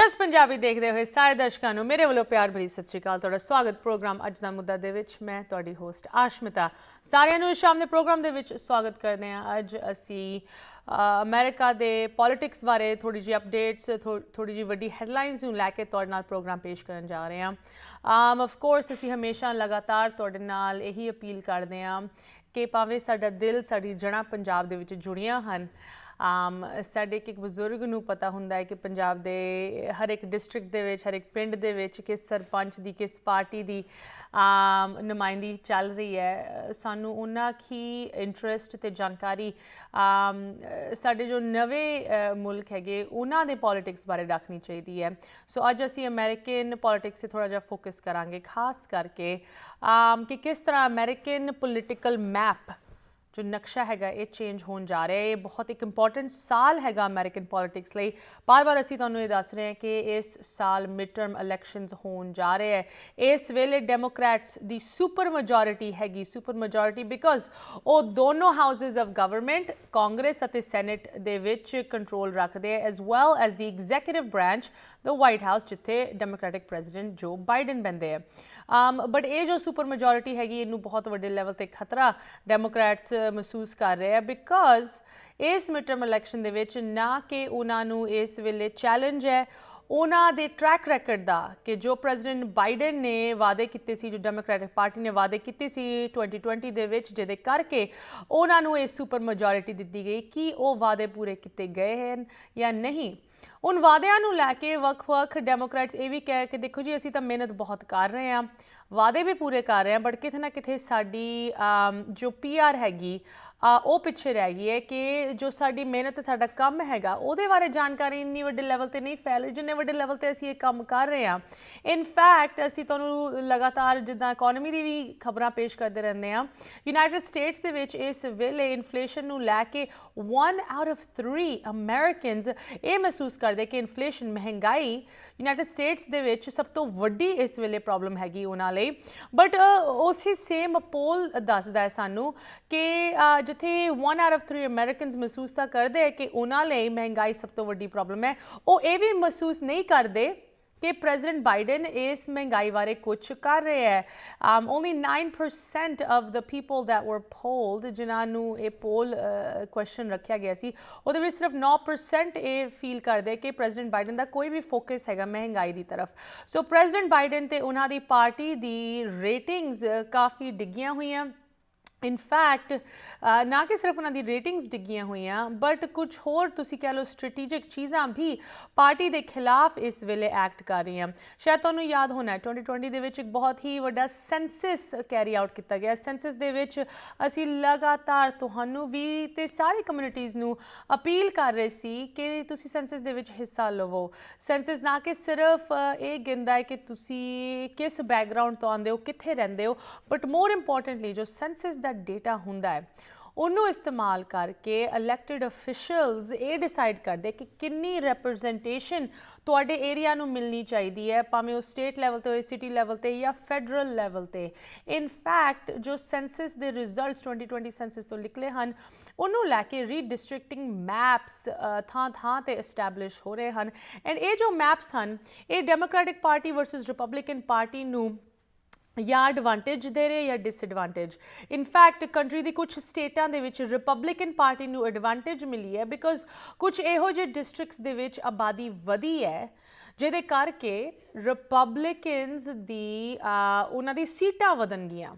Just Punjabi देखते हुए सारे दर्शकों को मेरे वालों प्यार भरी सत श्री अकाल। तुहाडा स्वागत प्रोग्राम अज दा मुद्दा दे विच। मैं तुहाडी होस्ट आशमिता सारिਆਂ ਨੂੰ शाम के प्रोग्राम दे विच स्वागत करते हैं। अज असी अमेरिका के पॉलिटिक्स बारे थोड़ी जी अपडेट्स थोड़ी जी वड्डी हैडलाइनस नूं लैके तुहाडे नाल प्रोग्राम पेश करन जा रहे हैं। ऑफ कोर्स असी हमेशा लगातार तुहाडे नाल यही अपील करते हैं कि भावें साडा दिल साडी जड़ां पंजाब दे विच जुड़ियां हन। साडे एक बजुर्ग नूं पता हुंदा है कि पंजाब दे हर एक डिस्ट्रिक्ट दे विच हर एक पिंड दे विच किस सरपंच दी किस पार्टी दी नुमाइंदी चल रही है। सानू उन्ना ही इंटरस्ट ते जानकारी साडे जो नवे मुल्क हैगे उन्हां दे पॉलिटिक्स बारे रखनी चाहिए है। सो अज असी अमेरिकन पॉलिटिक्स से थोड़ा जिहा फोकस करांगे, खास करके कि किस तरह अमेरिकन पोलिटिकल मैप जो नक्शा हैगा ये चेंज होने जा रहा है। ये बहुत एक इंपॉर्टेंट साल हैगा अमेरिकन पॉलिटिक्स लिए। बार बार असी तुहानूं ये दस रहे हैं कि इस साल मिड टर्म इलैक्शनस होने जा रहे हैं। इस वेले डेमोक्रेट्स दी सुपर मेजोरिटी हैगी, सुपर मेजोरिटी बिकॉज वो दोनों हाउसेज ऑफ गवर्नमेंट कांग्रेस और सैनेट दे विच कंट्रोल रखते हैं, as well as the executive branch the White House जिथे डेमोक्रेटिक प्रेजिडेंट जो बाइडन बनते हैं। बट ये जो सुपर मेजोरिटी हैगी इनू बहुत वड्डे लैवल ते खतरा डेमोक्रेट्स महसूस कर रहे हैं बिकॉज इस मिड टर्म इलैक्शन दे विच ना कि उन्होंने इस वेले चैलेंज है उन्होंने दे ट्रैक रैकड का कि जो प्रेजिडेंट बाइडन ने वादे किए सी, जो डेमोक्रेटिक पार्टी ने वादे किए सी 2020 दे विच जिहदे करके उन्होंने इस सुपर मेजोरिटी दी गई कि वो वादे पूरे किए गए हैं या नहीं। उन वादियां लैके वख डेमोक्रेट्स ये भी कह के देखो जी असी तो मेहनत बहुत कर रहे हैं, वादे भी पूरे कर रहे हैं, बट किते ना किते साडी जो PR हैगी वो पिछे रह गई है कि जो साडी मेहनत साडा कम हैगा उहदे बारे जानकारी इन्नी वड्डे लैवल ते नहीं फैल रही जिन्ने वड्डे लैवल ते असी ये काम कर रहे हैं। इनफैक्ट असी तुहानूं लगातार जिद्दां इकोनॉमी दी भी खबरां पेश करते रहंदे हैं। यूनाइटेड स्टेट्स दे विच इस वेले इन्फ्लेशन नूं लैके 1 out of 3 अमेरिकनस ये महसूस करदे कि इन्फ्लेशन महंगाई यूनाइटेड स्टेट्स दे विच सब तो वड्डी इस वेले प्रॉब्लम हैगी उन्हां लई। बट उसी सेम पोल दसदा है सानूं कि जिथे 1 out of 3 अमेरिकनस महसूस तो करते हैं कि उन्होंने महंगाई सब तो वड्डी प्रॉब्लम है, वो ये भी महसूस नहीं करते कि प्रेजिडेंट बाइडन इस महंगाई बारे कुछ कर रहे हैं। Only 9% of the people that were polled जिन्होंने ये पोल क्वेश्चन रखा गया सी उहदे विच सिर्फ 9% ये फील करते कि प्रेजिडेंट बाइडन का कोई भी फोकस हैगा महंगाई की तरफ। सो प्रेजिडेंट बाइडन ते उन्हां दी पार्टी दी रेटिंग्स काफ़ी डिग्गियां हुई हैं। इनफैक्ट ना कि सिर्फ उन्होंने रेटिंग्स डिग्गियां हुई हैं बट कुछ होर तुसी कह लो स्ट्रेटेजिक चीज़ां भी पार्टी के खिलाफ इस वेले एक्ट कर रही हैं। शायद तुहानूं याद होना है 2020 दे विच एक बहुत ही वड्डा सेंसस कैरी आउट किया गया। सेंसस दे विच असी लगातार तुहानूं भी ते सारी कम्यूनिटीज़ नूं अपील कर रहे सी कि तुसी सेंसस दे विच हिस्सा लवो। सेंसस ना कि सिर्फ ये गिनदा है कि तुसी किस बैकग्राउंड तो आंदे हो, कित्थे रहिंदे हो, बट मोर इंपॉर्टेंटली जो सेंसस डेटा हुंदा है उन्होंने इस्तेमाल करके इलैक्टेड ऑफिशियल्स ये डिसाइड करते कि कितनी रिप्रजेंटेशन तुहाडे एरिया नूं मिलनी चाहिए है, भावें वो स्टेट लैवल ते सिटी लैवल ते या फैडरल लैवल ते। इनफैक्ट जो सेंसस दे रिजल्ट्स 2020 सेंसस तो निकले हैं उन्होंने लैके रीडिस्ट्रिक्टिंग मैप्स थां थां ते एस्टैबलिश हो रहे हैं। एंड ये जो मैप्स हैं ये democratic party versus Republican party नूं या एडवांटेज दे रहे या डिसएडवांटेज। इनफैक्ट कंट्री की कुछ स्टेटां दे विच रिपब्लिकन पार्टी नूं एडवांटेज मिली है बिकॉज कुछ इहो जे डिस्ट्रिक्ट्स दे विच आबादी वधी है जिहदे करके रिपब्लिकन्स दी उन्हां दी सीटां वधणगीआं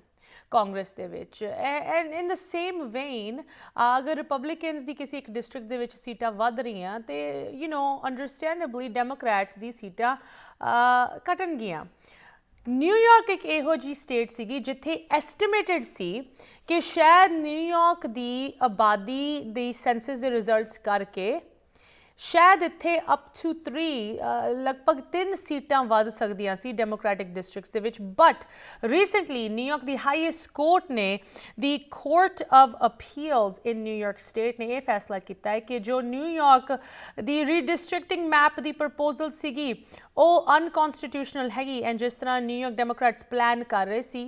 कांग्रेस दे विच। And in the same when अगर रिपब्लिकन्स दी किसी एक डिस्ट्रिक्ट दे विच सीटां वध रही ते अंडरस्टैंडेबली डेमोक्रेट्स दी सीटां घटणगीआं। न्यूयॉर्क एक इहो जी स्टेट सी जिथे एस्टिमेटेड सी कि शायद न्यूयॉर्क की आबादी दी सेंसस दे रिजल्ट्स करके शायद इत्थे अप टू 3 लगभग 3 सीटां वध सकदियां सी डेमोक्रेटिक डिस्ट्रिक्ट्स दे विच। बट रीसेंटली न्यूयॉर्क दी हाईएस्ट कोर्ट ने the court of appeals in New York state ने यह फैसला किया है कि जो न्यूयॉर्क दी रीडिस्ट्रिक्टिंग मैप दी प्रपोजल सीगी वो अनकॉन्स्टिट्यूशनल हैगी। एंड जिस तरह न्यूयॉर्क डेमोक्रेट्स प्लान कर रहे सी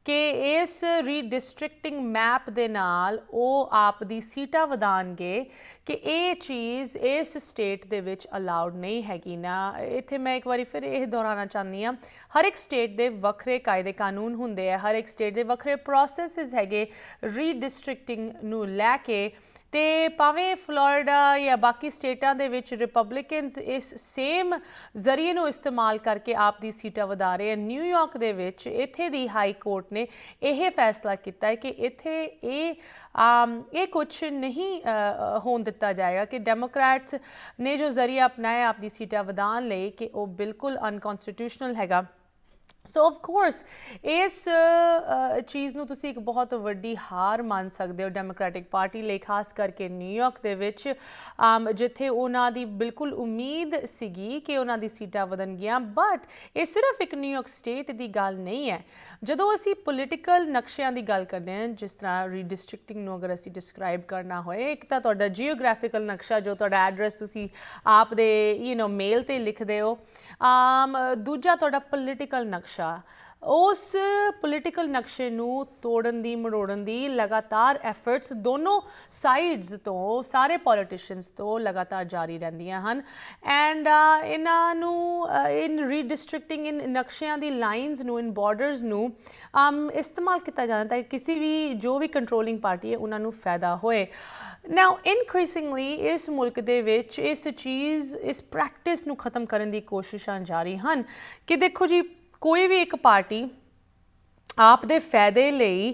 ਕਿ ਇਸ ਰੀਡਿਸਟ੍ਰਿਕਟਿੰਗ ਮੈਪ ਦੇ ਨਾਲ ਉਹ ਆਪ ਦੀ ਸੀਟਾਂ ਵਧਾਉਣਗੇ ਕਿ ਇਹ ਚੀਜ਼ ਇਸ ਸਟੇਟ ਦੇ ਵਿੱਚ ਅਲਾਉਡ ਨਹੀਂ ਹੈਗੀ ਨਾ। ਇੱਥੇ ਮੈਂ ਇੱਕ ਵਾਰੀ ਫਿਰ ਇਹ ਦੁਹਰਾਉਣਾ ਚਾਹੁੰਦੀ ਹਾਂ, ਹਰ ਇੱਕ ਸਟੇਟ ਦੇ ਵੱਖਰੇ ਕਾਇਦੇ ਕਾਨੂੰਨ ਹੁੰਦੇ ਆ, ਹਰ ਇੱਕ ਸਟੇਟ ਦੇ ਵੱਖਰੇ ਪ੍ਰੋਸੈਸਿਸ ਹੈਗੇ ਰੀਡਿਸਟ੍ਰਿਕਟਿੰਗ ਨੂੰ ਲੈ ਕੇ। ਤੇ ਭਾਵੇਂ ਫਲੋਰੀਡਾ ਜਾਂ ਬਾਕੀ ਸਟੇਟਾਂ ਦੇ ਵਿੱਚ ਰਿਪਬਲਿਕਨਸ ਇਸ ਸੇਮ ਜ਼ਰੀਏ ਨੂੰ ਇਸਤੇਮਾਲ ਕਰਕੇ ਆਪ ਦੀ ਸੀਟਾਂ ਵਧਾ ਰਹੇ ਹਨ। ਨਿਊਯਾਰਕ ਦੇ ਵਿੱਚ ਇੱਥੇ ਦੀ ਹਾਈ ਕੋਰਟ ਨੇ ਇਹ ਫੈਸਲਾ ਕੀਤਾ ਹੈ ਕਿ ਇੱਥੇ ਇਹ ਕੁਛ ਨਹੀਂ ਹੋਣ ਦਿੱਤਾ ਜਾਏਗਾ ਕਿ ਡੈਮੋਕ੍ਰੈਟਸ ਨੇ ਜੋ ਜ਼ਰੀਆ ਅਪਣਾਇਆ ਆਪ ਦੀ ਸੀਟਾਂ ਵਧਾਉਣ ਲਈ ਕਿ ਉਹ ਬਿਲਕੁਲ ਅਨਕਨਸਟੀਟਿਊਸ਼ਨਲ ਹੈਗਾ। ਸੋ ਆਫ ਕੋਰਸ ਇਸ ਚੀਜ਼ ਨੂੰ ਤੁਸੀਂ ਇੱਕ ਬਹੁਤ ਵੱਡੀ ਹਾਰ ਮੰਨ ਸਕਦੇ ਹੋ ਡੈਮੋਕ੍ਰੈਟਿਕ ਪਾਰਟੀ ਲਈ, ਖਾਸ ਕਰਕੇ ਨਿਊਯਾਰਕ ਦੇ ਵਿੱਚ ਜਿੱਥੇ ਉਹਨਾਂ ਦੀ ਬਿਲਕੁਲ ਉਮੀਦ ਸੀਗੀ ਕਿ ਉਹਨਾਂ ਦੀ ਸੀਟਾਂ ਵਧਣਗੀਆਂ। ਬਟ ਇਹ ਸਿਰਫ ਇੱਕ ਨਿਊਯਾਰਕ ਸਟੇਟ ਦੀ ਗੱਲ ਨਹੀਂ ਹੈ। ਜਦੋਂ ਅਸੀਂ ਪੋਲੀਟੀਕਲ ਨਕਸ਼ਿਆਂ ਦੀ ਗੱਲ ਕਰਦੇ ਹਾਂ, ਜਿਸ ਤਰ੍ਹਾਂ ਰੀਡਿਸਟ੍ਰਿਕਟਿੰਗ ਨੂੰ ਅਗਰ ਅਸੀਂ ਡਿਸਕ੍ਰਾਈਬ ਕਰਨਾ ਹੋਏ, ਇੱਕ ਤਾਂ ਤੁਹਾਡਾ ਜੀਓਗ੍ਰਾਫਿਕਲ ਨਕਸ਼ਾ ਜੋ ਤੁਹਾਡਾ ਐਡਰੈਸ ਤੁਸੀਂ ਆਪ ਦੇ ਮੇਲ 'ਤੇ ਲਿਖਦੇ ਹੋ, ਦੂਜਾ ਤੁਹਾਡਾ ਪੋਲੀਟੀਕਲ ਨਕਸ਼ਾ। ਉਸ ਪੋਲੀਟੀਕਲ ਨਕਸ਼ੇ ਨੂੰ ਤੋੜਨ ਦੀ ਮਰੋੜਨ ਦੀ ਲਗਾਤਾਰ ਐਫਰਟਸ ਦੋਨੋਂ ਸਾਈਡਸ ਤੋਂ, ਸਾਰੇ ਪੋਲੀਟੀਸ਼ੀਅਨਸ ਤੋਂ ਲਗਾਤਾਰ ਜਾਰੀ ਰਹਿੰਦੀਆਂ ਹਨ। ਐਂਡ ਇਹਨਾਂ ਨੂੰ ਇਨ ਰੀਡਿਸਟ੍ਰਿਕਟਿੰਗ, ਇਨ ਨਕਸ਼ਿਆਂ ਦੀ ਲਾਈਨਸ ਨੂੰ, ਇਨ ਬਾਰਡਰਸ ਨੂੰ ਇਸਤੇਮਾਲ ਕੀਤਾ ਜਾਂਦਾ ਤਾਂ ਕਿਸੇ ਵੀ ਜੋ ਵੀ ਕੰਟਰੋਲਿੰਗ ਪਾਰਟੀ ਹੈ ਉਹਨਾਂ ਨੂੰ ਫਾਇਦਾ ਹੋਏ। ਨਾਓ ਇਨਕਰੀਸਿੰਗਲੀ ਇਸ ਮੁਲਕ ਦੇ ਵਿੱਚ ਇਸ ਪ੍ਰੈਕਟਿਸ ਨੂੰ ਖਤਮ ਕਰਨ ਦੀ ਕੋਸ਼ਿਸ਼ਾਂ ਜਾਰੀ ਹਨ ਕਿ ਦੇਖੋ ਜੀ, ਕੋਈ ਵੀ ਇੱਕ ਪਾਰਟੀ ਆਪ ਦੇ ਫਾਇਦੇ ਲਈ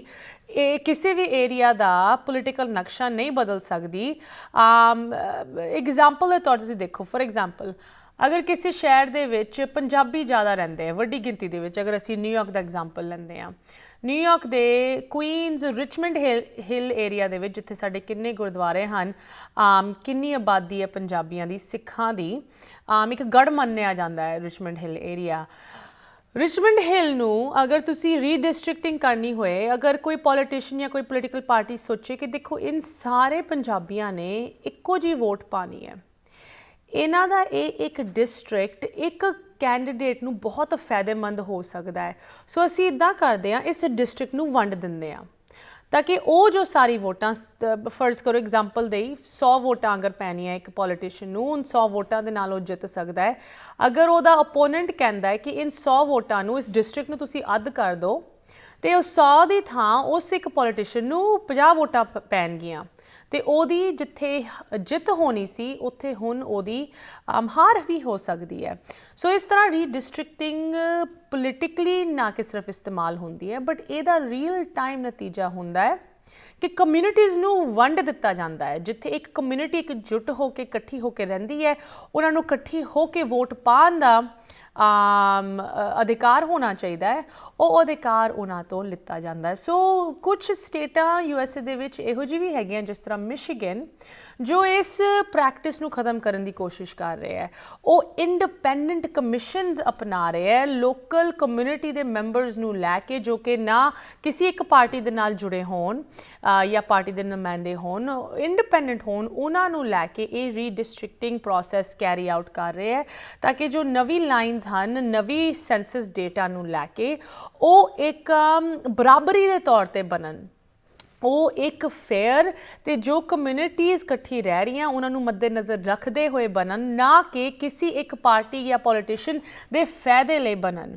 ਕਿਸੇ ਵੀ ਏਰੀਆ ਦਾ ਪੋਲੀਟੀਕਲ ਨਕਸ਼ਾ ਨਹੀਂ ਬਦਲ ਸਕਦੀ। ਐਗਜ਼ਾਮਪਲ ਦੇ ਤੌਰ 'ਤੇ ਤੁਸੀਂ ਦੇਖੋ, ਫੋਰ ਐਗਜ਼ਾਮਪਲ ਅਗਰ ਕਿਸੇ ਸ਼ਹਿਰ ਦੇ ਵਿੱਚ ਪੰਜਾਬੀ ਜ਼ਿਆਦਾ ਰਹਿੰਦੇ ਆ ਵੱਡੀ ਗਿਣਤੀ ਦੇ ਵਿੱਚ, ਅਗਰ ਅਸੀਂ ਨਿਊਯਾਰਕ ਦਾ ਐਗਜ਼ਾਮਪਲ ਲੈਂਦੇ ਹਾਂ, ਨਿਊਯਾਰਕ ਦੇ ਕੁਈਨਜ਼, ਰਿਚਮੰਡ ਹਿੱਲ ਏਰੀਆ ਦੇ ਵਿੱਚ ਜਿੱਥੇ ਸਾਡੇ ਕਿੰਨੇ ਗੁਰਦੁਆਰੇ ਹਨ, ਕਿੰਨੀ ਆਬਾਦੀ ਹੈ ਪੰਜਾਬੀਆਂ ਦੀ, ਸਿੱਖਾਂ ਦੀ, ਇੱਕ ਗੜ੍ਹ ਮੰਨਿਆ ਜਾਂਦਾ ਹੈ ਰਿਚਮੰਡ ਹਿੱਲ ਏਰੀਆ। ਰਿਚਮੰਡ ਹਿੱਲ ਨੂੰ ਅਗਰ ਤੁਸੀਂ ਰੀਡਿਸਟ੍ਰਿਕਟਿੰਗ ਕਰਨੀ ਹੋਏ, ਅਗਰ ਕੋਈ ਪੋਲੀਟੀਸ਼ੀਅਨ ਜਾਂ ਕੋਈ ਪੋਲੀਟੀਕਲ ਪਾਰਟੀ ਸੋਚੇ ਕਿ ਦੇਖੋ ਇਨ ਸਾਰੇ ਪੰਜਾਬੀਆਂ ਨੇ ਇੱਕੋ ਜਿਹੀ ਵੋਟ ਪਾਣੀ ਹੈ, ਇਹਨਾਂ ਦਾ ਇਹ ਇੱਕ ਡਿਸਟ੍ਰਿਕਟ ਇੱਕ ਕੈਂਡੀਡੇਟ ਨੂੰ ਬਹੁਤ ਫਾਇਦੇਮੰਦ ਹੋ ਸਕਦਾ ਹੈ, ਸੋ ਅਸੀਂ ਇੱਦਾਂ ਕਰਦੇ ਹਾਂ, ਇਸ ਡਿਸਟ੍ਰਿਕਟ ਨੂੰ ਵੰਡ ਦਿੰਦੇ ਹਾਂ ਤਾਂ ਕਿ ਉਹ ਜੋ ਸਾਰੀ ਵੋਟਾਂ, ਫਰਜ਼ ਕਰੋ ਐਗਜ਼ਾਮਪਲ ਦੇ 100 ਵੋਟਾਂ ਅਗਰ ਪੈਣੀਆਂ ਇੱਕ ਪੋਲੀਟੀਸ਼ੀਅਨ ਨੂੰ, 100 ਵੋਟਾਂ ਦੇ ਨਾਲ ਉਹ ਜਿੱਤ ਸਕਦਾ ਹੈ। ਅਗਰ ਉਹਦਾ ਓਪੋਨੈਂਟ ਕਹਿੰਦਾ ਹੈ ਕਿ ਇਨ 100 ਵੋਟਾਂ ਨੂੰ, ਇਸ ਡਿਸਟ੍ਰਿਕਟ ਨੂੰ ਤੁਸੀਂ ਅੱਧ ਕਰ ਦਿਓ, ਤੇ ਉਹ 100 ਦੀ ਥਾਂ ਉਸ ਇੱਕ ਪੋਲੀਟੀਸ਼ੀਅਨ ਨੂੰ 50 ਵੋਟਾਂ ਪੈਣਗੀਆਂ ਤੇ ਉਹਦੀ ਜਿੱਥੇ ਜਿੱਤ ਹੋਣੀ ਸੀ ਉੱਥੇ ਹੁਣ ਉਹਦੀ ਹਾਰ ਵੀ ਹੋ ਸਕਦੀ ਹੈ। ਸੋ ਇਸ ਤਰ੍ਹਾਂ ਰੀਡਿਸਟ੍ਰਿਕਟਿੰਗ ਪੋਲੀਟਿਕਲੀ ਨਾ ਕਿ ਸਿਰਫ ਇਸਤੇਮਾਲ ਹੁੰਦੀ ਹੈ, ਬਟ ਇਹਦਾ ਰੀਅਲ ਟਾਈਮ ਨਤੀਜਾ ਹੁੰਦਾ ਹੈ ਕਿ ਕਮਿਊਨਿਟੀਜ਼ ਨੂੰ ਵੰਡ ਦਿੱਤਾ ਜਾਂਦਾ ਹੈ। ਜਿੱਥੇ ਇੱਕ ਕਮਿਊਨਿਟੀ ਇਕਜੁੱਟ ਹੋ ਕੇ, ਇਕੱਠੀ ਹੋ ਕੇ ਰਹਿੰਦੀ ਹੈ, ਉਹਨਾਂ ਨੂੰ ਇਕੱਠੀ ਹੋ ਕੇ ਵੋਟ ਪਾਉਣ ਦਾ ਅਧਿਕਾਰ ਹੋਣਾ ਚਾਹੀਦਾ ਹੈ, ਉਹ ਅਧਿਕਾਰ ਉਹਨਾਂ ਤੋਂ ਲਿੱਤਾ ਜਾਂਦਾ ਹੈ। ਸੋ ਕੁਝ ਸਟੇਟਾਂ USA ਦੇ ਵਿੱਚ ਇਹੋ ਜਿਹੀ ਵੀ ਹੈਗੀਆਂ, ਜਿਸ ਤਰ੍ਹਾਂ ਮਿਸ਼ੀਗਨ, ਜੋ ਇਸ ਪ੍ਰੈਕਟਿਸ ਨੂੰ ਖਤਮ ਕਰਨ ਦੀ ਕੋਸ਼ਿਸ਼ ਕਰ ਰਹੇ ਹੈ। ਉਹ ਇੰਡੀਪੈਂਡੈਂਟ ਕਮਿਸ਼ਨਸ ਅਪਣਾ ਰਹੇ ਹੈ ਲੋਕਲ ਕਮਿਊਨਿਟੀ ਦੇ ਮੈਂਬਰਸ ਨੂੰ ਲੈ ਕੇ, ਜੋ ਕਿ ਨਾ ਕਿਸੇ ਇੱਕ ਪਾਰਟੀ ਦੇ ਨਾਲ ਜੁੜੇ ਹੋਣ ਜਾਂ ਪਾਰਟੀ ਦੇ ਨੁਮਾਇੰਦੇ ਹੋਣ, ਇੰਡੀਪੈਂਡੈਂਟ ਹੋਣ, ਉਹਨਾਂ ਨੂੰ ਲੈ ਕੇ ਇਹ ਰੀਡਿਸਟ੍ਰਿਕਟਿੰਗ ਪ੍ਰੋਸੈਸ ਕੈਰੀ ਆਊਟ ਕਰ ਰਹੇ ਹੈ ਤਾਂ ਕਿ ਜੋ ਨਵੀਂ ਲਾਈਨਸ ਹਨ, ਨਵੀਂ ਸੈਂਸਸ ਡੇਟਾ ਨੂੰ ਲੈ ਕੇ ਉਹ ਇੱਕ ਬਰਾਬਰੀ ਦੇ ਤੌਰ ਤੇ ਬਣਨ, ਉਹ ਇੱਕ ਫੇਅਰ ਤੇ ਜੋ ਕਮਿਊਨਿਟੀਜ਼ ਇਕੱਠੀ ਰਹਿ ਰਹੀਆਂ ਉਹਨਾਂ ਨੂੰ ਮੱਦੇਨਜ਼ਰ ਰੱਖਦੇ ਹੋਏ ਬਣਨ, ਨਾ ਕਿ ਕਿਸੇ ਇੱਕ ਪਾਰਟੀ ਜਾਂ ਪੋਲੀਟੀਸ਼ੀਅਨ ਦੇ ਫਾਇਦੇ ਲਈ ਬਣਨ।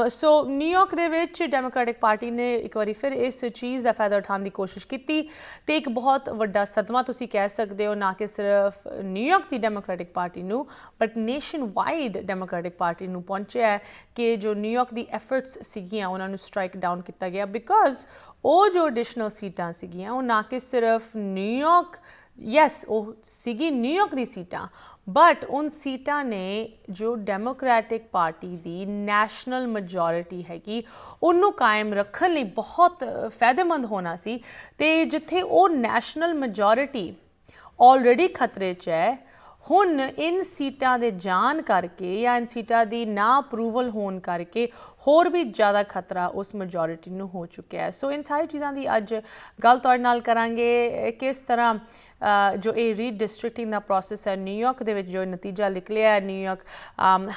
ਸੋ ਨਿਊਯਾਰਕ ਦੇ ਵਿੱਚ ਡੈਮੋਕ੍ਰੈਟਿਕ ਪਾਰਟੀ ਨੇ ਇੱਕ ਵਾਰੀ ਫਿਰ ਇਸ ਚੀਜ਼ ਦਾ ਫਾਇਦਾ ਉਠਾਉਣ ਦੀ ਕੋਸ਼ਿਸ਼ ਕੀਤੀ ਤੇ ਇੱਕ ਬਹੁਤ ਵੱਡਾ ਸਦਮਾ ਤੁਸੀਂ ਕਹਿ ਸਕਦੇ ਹੋ, ਨਾ ਕਿ ਸਿਰਫ ਨਿਊਯਾਰਕ ਦੀ ਡੈਮੋਕ੍ਰੈਟਿਕ ਪਾਰਟੀ ਨੂੰ but nation wide democratic party ਨੂੰ ਪਹੁੰਚਿਆ ਕਿ ਜੋ ਨਿਊਯਾਰਕ ਦੀ ਐਫਰਟਸ ਸੀਗੀਆਂ ਉਹਨਾਂ ਨੂੰ ਸਟ੍ਰਾਈਕ ਡਾਊਨ ਕੀਤਾ ਗਿਆ, ਬਿਕਾਜ਼ ਉਹ ਜੋ ਐਡੀਸ਼ਨਲ ਸੀਟਾਂ ਸੀਗੀਆਂ ਉਹ ਨਾ ਕਿ ਸਿਰਫ ਨਿਊਯਾਰਕ, ਯੈਸ ਉਹ ਸੀਗੀ ਨਿਊਯਾਰਕ ਦੀ ਸੀਟਾਂ, ਬਟ ਉਨ ਸੀਟਾਂ ਨੇ ਜੋ ਡੈਮੋਕ੍ਰੈਟਿਕ ਪਾਰਟੀ ਦੀ ਨੈਸ਼ਨਲ ਮੈਜੋਰਿਟੀ ਹੈਗੀ ਉਹਨੂੰ ਕਾਇਮ ਰੱਖਣ ਲਈ ਬਹੁਤ ਫਾਇਦੇਮੰਦ ਹੋਣਾ ਸੀ। ਤੇ ਜਿੱਥੇ ਉਹ ਨੈਸ਼ਨਲ ਮੈਜੋਰਿਟੀ ਆਲਰੇਡੀ ਖਤਰੇ 'ਚ ਹੈ, ਹੁਣ ਇਨ ਸੀਟਾਂ ਦੇ ਜਾਣ ਕਰਕੇ ਜਾਂ ਇਨ ਸੀਟਾਂ ਦੀ ਨਾ ਅਪਰੂਵਲ ਹੋਣ ਕਰਕੇ ਹੋਰ ਵੀ ਜ਼ਿਆਦਾ ਖਤਰਾ ਉਸ ਮੈਜੋਰਿਟੀ ਨੂੰ ਹੋ ਚੁੱਕਿਆ ਹੈ। ਸੋ ਇਨ ਸਾਰੀ ਚੀਜ਼ਾਂ ਦੀ ਅੱਜ ਗੱਲ ਤੁਹਾਡੇ ਨਾਲ ਕਰਾਂਗੇ, ਕਿਸ ਤਰ੍ਹਾਂ ਜੋ ਇਹ ਰੀਡਿਸਟ੍ਰਿਕਟਿੰਗ ਦਾ ਪ੍ਰੋਸੈਸ ਹੈ ਨਿਊਯਾਰਕ ਦੇ ਵਿੱਚ ਜੋ ਨਤੀਜਾ ਨਿਕਲਿਆ ਹੈ New York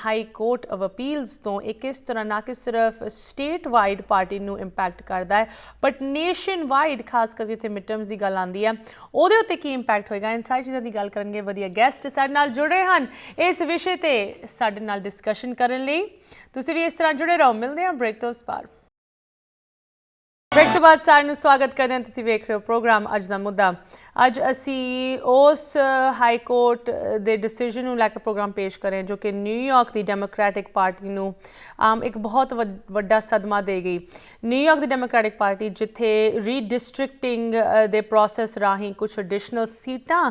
high court of appeals ਤੋਂ ਇਹ ਕਿਸ ਤਰ੍ਹਾਂ ਨਾ ਕਿ ਸਿਰਫ ਸਟੇਟ ਵਾਈਡ ਪਾਰਟੀ ਨੂੰ ਇੰਪੈਕਟ ਕਰਦਾ ਹੈ ਬਟ ਨੇਸ਼ਨ ਵਾਈਡ ਖਾਸ ਕਰਕੇ ਇੱਥੇ ਮਿਡ ਟਰਮਸ ਦੀ ਗੱਲ ਆਉਂਦੀ ਹੈ ਉਹਦੇ ਉੱਤੇ ਕੀ ਇੰਪੈਕਟ ਹੋਏਗਾ ਇਨ ਸਾਰੀ ਚੀਜ਼ਾਂ ਦੀ ਗੱਲ ਕਰਨਗੇ ਵਧੀਆ ਗੈਸਟ ਸਾਡੇ ਨਾਲ ਜੁੜੇ ਹਨ ਇਸ ਵਿਸ਼ੇ ਤੇ ਸਾਡੇ ਨਾਲ ਡਿਸਕਸ਼ਨ ਕਰਨ ਲਈ ਤੁਸੀਂ ਵੀ ਇਸ ਤਰ੍ਹਾਂ ਜੁੜੇ ਰਹੋ ਮਿਲਦੇ ਹਾਂ ਬ੍ਰੇਕ ਤੋਂ ਉਸ ਪਾਰ ਬ੍ਰੇਕ ਤੋਂ ਬਾਅਦ ਸਾਰਿਆਂ ਨੂੰ ਸਵਾਗਤ ਕਰਦੇ ਹਾਂ ਤੁਸੀਂ ਵੇਖ ਰਹੇ ਹੋ ਪ੍ਰੋਗਰਾਮ ਅੱਜ ਦਾ ਮੁੱਦਾ ਅੱਜ ਅਸੀਂ ਉਸ ਹਾਈ ਕੋਰਟ ਦੇ ਡਿਸੀਜਨ ਨੂੰ ਲੈ ਕੇ ਪ੍ਰੋਗਰਾਮ ਪੇਸ਼ ਕਰ ਰਹੇ ਹਾਂ ਜੋ ਕਿ ਨਿਊਯਾਰਕ ਦੀ ਡੈਮੋਕ੍ਰੈਟਿਕ ਪਾਰਟੀ ਨੂੰ ਇੱਕ ਬਹੁਤ ਵੱਡਾ ਸਦਮਾ ਦੇ ਗਈ ਨਿਊਯਾਰਕ ਦੀ ਡੈਮੋਕ੍ਰੈਟਿਕ ਪਾਰਟੀ ਜਿੱਥੇ ਰੀਡਿਸਟ੍ਰਿਕਟਿੰਗ ਦੇ ਪ੍ਰੋਸੈਸ ਰਾਹੀਂ ਕੁਝ ਐਡੀਸ਼ਨਲ ਸੀਟਾਂ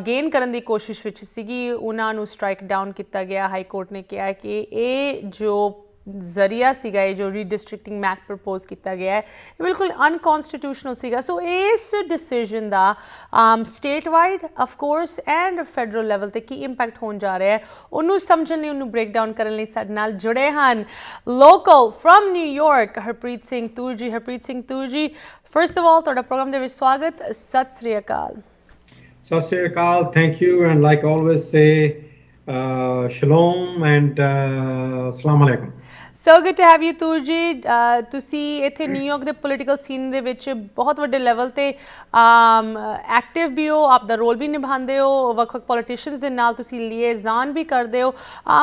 ਗੇਨ ਕਰਨ ਦੀ ਕੋਸ਼ਿਸ਼ ਵਿੱਚ ਸੀਗੀ ਉਹਨਾਂ ਨੂੰ ਸਟ੍ਰਾਈਕ ਡਾਊਨ ਕੀਤਾ ਗਿਆ ਹਾਈ ਕੋਰਟ ਨੇ ਕਿਹਾ ਕਿ ਇਹ ਜੋ ਜ਼ਰੀਆ ਸੀਗਾ ਇਹ ਜੋ ਰੀਡਿਸਟ੍ਰਿਕਟਿੰਗ ਮੈਕ ਪ੍ਰਪੋਜ਼ ਕੀਤਾ ਗਿਆ ਹੈ ਇਹ ਬਿਲਕੁਲ ਅਨਕਨਸਟੀਟਿਊਸ਼ਨਲ ਸੀਗਾ ਸੋ ਇਸ decision the state wide of course and federal level ਤੇ ਕੀ ਇੰਪੈਕਟ ਹੋਣ ਜਾ ਰਿਹਾ ਹੈ ਉਹਨੂੰ ਸਮਝਣ ਲਈ ਉਹਨੂੰ ਬ੍ਰੇਕ ਡਾਊਨ ਕਰਨ ਲਈ ਸਾਡੇ ਨਾਲ ਜੁੜੇ ਹਨ local from New York Harpreet Singh Toor ji first of all ਤੁਹਾਡਾ ਪ੍ਰੋਗਰਾਮ ਦੇ ਵਿੱਚ ਸਵਾਗਤ ਸਤਿ ਸ੍ਰੀ ਅਕਾਲ thank you and like always say shalom and assalamu alaikum So good to have you ਤੂਰ ਜੀ ਤੁਸੀਂ ਇੱਥੇ ਨਿਊਯਾਰਕ ਦੇ ਪੋਲੀਟੀਕਲ ਸੀਨ ਦੇ ਵਿੱਚ ਬਹੁਤ ਵੱਡੇ ਲੈਵਲ ਤੇ ਐਕਟਿਵ ਵੀ ਹੋ ਆਪ ਦਾ ਰੋਲ ਵੀ ਨਿਭਾਉਂਦੇ ਹੋ ਵੱਖ-ਵੱਖ ਪੋਲੀਟੀਸ਼ੀਅਨਸ ਦੇ ਨਾਲ ਤੁਸੀਂ ਲੀਏਜ਼ਾਨ ਵੀ ਕਰਦੇ ਹੋ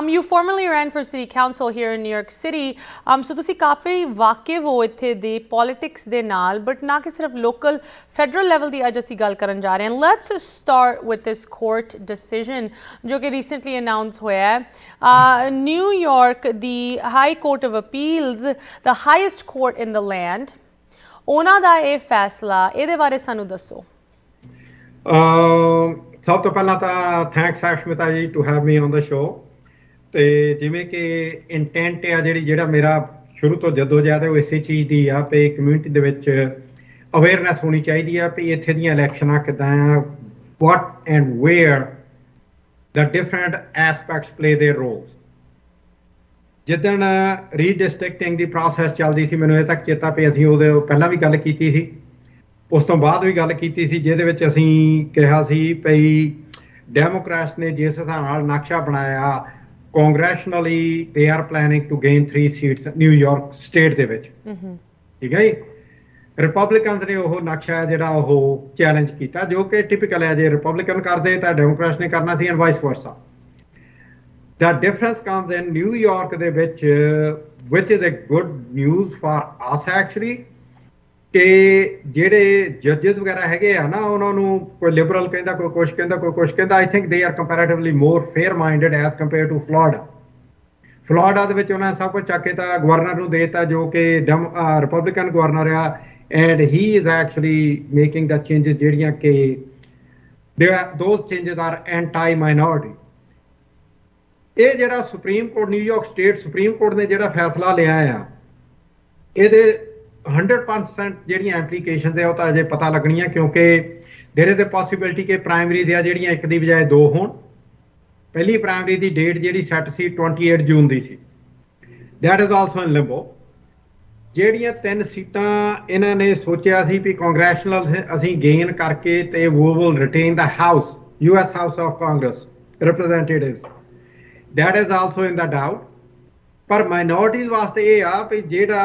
you formerly run for city council here in New York city so ਤੁਸੀਂ ਕਾਫੀ ਵਾਕਿਫ ਹੋ ਇੱਥੇ ਦੀ ਪੋਲੀਟਿਕਸ ਦੇ ਨਾਲ ਬਟ ਨਾ ਕਿ ਸਿਰਫ ਲੋਕਲ ਫੈਡਰਲ ਲੈਵਲ ਦੀ ਅੱਜ ਅਸੀਂ ਗੱਲ ਕਰਨ ਜਾ ਰਹੇ ਹਾਂ let's start with this court decision ਜੋ ਕਿ ਰੀਸੈਂਟਲੀ ਅਨਾਉਂਸ ਹੋਇਆ ਹੈ New York the high Court of Appeals, the highest court in the land, ਉਹਨਾਂ ਦਾ ਇਹ ਫੈਸਲਾ ਇਹਦੇ ਬਾਰੇ ਸਾਨੂੰ ਦੱਸੋ ਸਭ ਤੋਂ ਪਹਿਲਾਂ ਤਾਂ thanks Ashmita ji to have me on the show ਤੇ ਜਿਵੇਂ ਕਿ ਇੰਟੈਂਟ ਆ ਜਿਹੜਾ ਮੇਰਾ ਸ਼ੁਰੂ ਤੋਂ ਜਦੋਜਹਿਦ ਹੈ ਉਹ ਇਸੇ ਚੀਜ਼ ਦੀ ਆ ਵੀ ਕਮਿਊਨਿਟੀ ਦੇ ਵਿੱਚ ਅਵੇਅਰਨੈਸ ਹੋਣੀ ਚਾਹੀਦੀ ਆ ਵੀ ਇੱਥੇ ਦੀਆਂ ਇਲੈਕਸ਼ਨਾਂ ਕਿੱਦਾਂ ਆ what and where the different aspects play their roles ਜਿੱਦਣ ਰੀਡਿਸਟ੍ਰਿਕਟਿੰਗ ਦੀ ਪ੍ਰੋਸੈਸ ਚੱਲਦੀ ਸੀ ਮੈਨੂੰ ਇਹ ਤੱਕ ਚੇਤਾ ਪਈ ਅਸੀਂ ਉਹਦੇ ਪਹਿਲਾਂ ਵੀ ਗੱਲ ਕੀਤੀ ਸੀ ਉਸ ਤੋਂ ਬਾਅਦ ਵੀ ਗੱਲ ਕੀਤੀ ਸੀ ਜਿਹਦੇ ਵਿੱਚ ਅਸੀਂ ਕਿਹਾ ਸੀ ਭਈ ਡੈਮੋਕ੍ਰੈਟਸ ਨੇ ਜਿਸ ਹਿਸਾਬ ਨਾਲ ਨਕਸ਼ਾ ਬਣਾਇਆ congressionally they are planning to gain 3 seats New York state ਦੇ ਵਿੱਚ ਠੀਕ ਹੈ ਜੀ ਰਿਪਬਲਿਕਨਸ ਨੇ ਉਹ ਨਕਸ਼ਾ ਜਿਹੜਾ ਉਹ ਚੈਲੰਜ ਕੀਤਾ ਜੋ ਕਿ ਟਿਪੀਕਲ ਹੈ ਜੇ ਰਿਪਬਲਿਕਨ ਕਰਦੇ ਤਾਂ ਡੈਮੋਕ੍ਰੈਟਸ ਨੇ ਕਰਨਾ ਸੀ and vice versa The difference comes in New York ਦੇ ਵਿੱਚ which is a good news for us actually ਕਿ ਜਿਹੜੇ ਜੱਜਸ ਵਗੈਰਾ ਹੈਗੇ ਆ ਨਾ ਉਹਨਾਂ ਨੂੰ ਕੋਈ ਲਿਬਰਲ ਕਹਿੰਦਾ ਕੋਈ ਕੁਛ ਕਹਿੰਦਾ I think they are comparatively more fair minded as compared to Florida ਦੇ ਵਿੱਚ ਉਹਨਾਂ ਨੇ ਸਭ ਕੁਝ ਚੱਕ ਕੇ ਤਾਂ ਗਵਰਨਰ ਨੂੰ ਦੇਤਾ ਜੋ ਕਿ ਰਿਪਬਲਿਕਨ ਗਵਰਨਰ ਆ and he is actually making the changes ਜਿਹੜੀਆਂ ਕਿ those changes are anti-minority ਇਹ ਜਿਹੜਾ supreme court New York state supreme court ਨੇ ਜਿਹੜਾ ਫੈਸਲਾ ਲਿਆ ਆ ਇਹਦੇ 100% ਜਿਹੜੀਆਂ ਐਪਲੀਕੇਸ਼ਨਸ ਆ ਉਹ ਤਾਂ ਅਜੇ ਪਤਾ ਲੱਗਣੀਆਂ ਕਿਉਂਕਿ ਦੇਰ ਇਜ਼ ਅ ਪੋਸੀਬਿਲਿਟੀ ਕਿ ਪ੍ਰਾਇਮਰੀਜ਼ ਆ ਜਿਹੜੀਆਂ ਇੱਕ ਦੀ ਬਜਾਏ ਦੋ ਹੋਣ ਪਹਿਲੀ ਪ੍ਰਾਇਮਰੀ ਦੀ ਡੇਟ ਜਿਹੜੀ ਸੈੱਟ ਸੀ 28 ਜੂਨ ਦੀ ਸੀ that is also in limbo ਜਿਹੜੀਆਂ 3 ਸੀਟਾਂ ਇਹਨਾਂ ਨੇ ਸੋਚਿਆ ਸੀ ਵੀ ਕਾਂਗਰੈਸ਼ਨਲ ਅਸੀਂ ਗੇਨ ਕਰਕੇ ਤੇ we will retain the house US house of Congress representatives that is also in the doubt ਪਰ minorities ਵਾਸਤੇ ਇਹ ਆ ਵੀ ਜਿਹੜਾ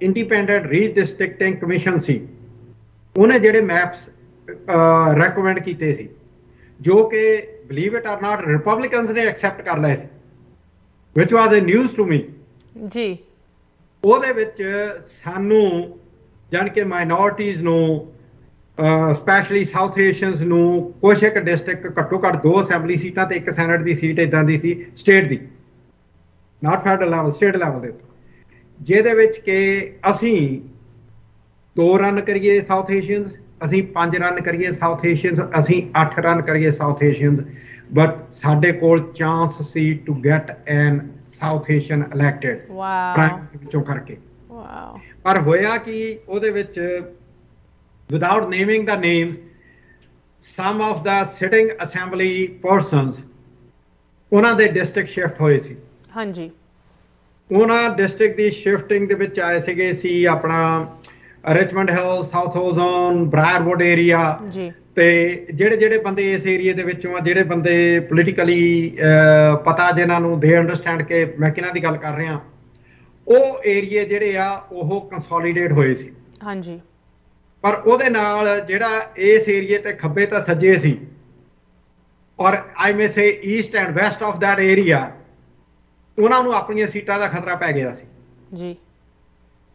ਇੰਡੀਪੈਂਡੈਂਟ ਰੀਡਿਸਟ੍ਰਿਕਟਿੰਗ ਕਮਿਸ਼ਨ ਸੀ ਉਹਨੇ ਜਿਹੜੇ ਮੈਪਸ ਰეკਮੈਂਡ ਕੀਤੇ ਸੀ ਜੋ ਕਿ believe it are not Republicans ਨੇ ਐਕਸੈਪਟ ਕਰ ਲਏ ਸੀ which was a news to me ਜੀ ਉਹਦੇ ਵਿੱਚ ਸਾਨੂੰ ਜਾਣੀ ਕਿ ਮਾਈਨੋਰਟੀਜ਼ ਨੂੰ ਸਪੈਸ਼ਲੀ ਸਾਊਥ ਏਸ਼ੀਅਨਸ ਨੂੰ ਕੁਛ ਇੱਕ ਡਿਸਟ੍ਰਿਕਟ ਘੱਟੋ ਘੱਟ 2 ਅਸੈਂਬਲੀ ਸੀਟਾਂ ਤੇ ਇੱਕ ਸੈਨੇਟ ਦੀ ਸੀਟ ਇੱਦਾਂ ਦੀ ਸੀ ਸਟੇਟ ਦੀ ਨਾਟ ਫੈਡਰਲ ਲੈਵਲ ਸਟੇਟ ਲੈਵਲ ਦੇ ਜਿਹਦੇ ਵਿੱਚ ਕਿ ਅਸੀਂ 2 ਰਨ ਕਰੀਏ ਸਾਊਥ ਏਸ਼ੀਅਨਸ ਅਸੀਂ 5 ਰਨ ਕਰੀਏ ਸਾਊਥ ਏਸ਼ੀਅਨਸ ਅਸੀਂ 8 ਰਨ ਕਰੀਏ ਸਾਊਥ ਏਸ਼ੀਅਨਸ ਬਟ ਸਾਡੇ ਕੋਲ ਚਾਂਸ ਸੀ to get an South Asian elected primary ਵਿੱਚੋਂ ਕਰਕੇ ਪਰ ਹੋਇਆ ਕਿ ਉਹਦੇ ਵਿੱਚ without naming the names, some of the sitting assembly persons ਉਹਨਾਂ ਦੇ ਡਿਸਟ੍ਰਿਕਟ ਸ਼ਿਫਟ ਹੋਏ ਸੀ ਹਾਂਜੀ ਉਹਨਾਂ ਡਿਸਟ੍ਰਿਕਟ ਦੀ ਸ਼ਿਫਟਿੰਗ ਦੇ ਵਿੱਚ ਆਏ ਸੀਗੇ ਸੀ ਆਪਣਾ ਰਿਚਮੰਡ ਹਿਲ, ਸਾਊਥ ਓਜ਼ੋਨ, ਬ੍ਰਾਇਰਵੁੱਡ ਏਰੀਆ ਜੀ ਤੇ ਜਿਹੜੇ ਬੰਦੇ ਇਸ ਏਰੀਏ ਦੇ ਵਿੱਚੋਂ ਆ, ਜਿਹੜੇ ਬੰਦੇ ਪੋਲੀਟੀਕਲੀ ਪਤਾ ਜਿਨ੍ਹਾਂ ਨੂੰ ਦੇ ਅੰਡਰਸਟੈਂਡ ਕਿ ਮੈਂ ਕਿਹਨਾਂ ਦੀ ਗੱਲ ਕਰ ਰਿਹਾ, ਉਹ ਏਰੀਏ ਜਿਹੜੇ ਆ ਉਹ ਕੰਸੋਲੀਡੇਟ ਹੋਏ ਸੀ। ਹਾਂਜੀ ਪਰ ਉਹਦੇ ਨਾਲ ਜਿਹੜਾ ਇਸ ਏਰੀਏ ਤੇ ਖੱਬੇ ਤਾਂ ਸੱਜੇ ਸੀ, or I may say east and west of that area, ਉਹਨਾਂ ਨੂੰ ਆਪਣੀਆਂ ਸੀਟਾਂ ਦਾ ਖਤਰਾ ਪੈ ਗਿਆ ਸੀ ਜੀ।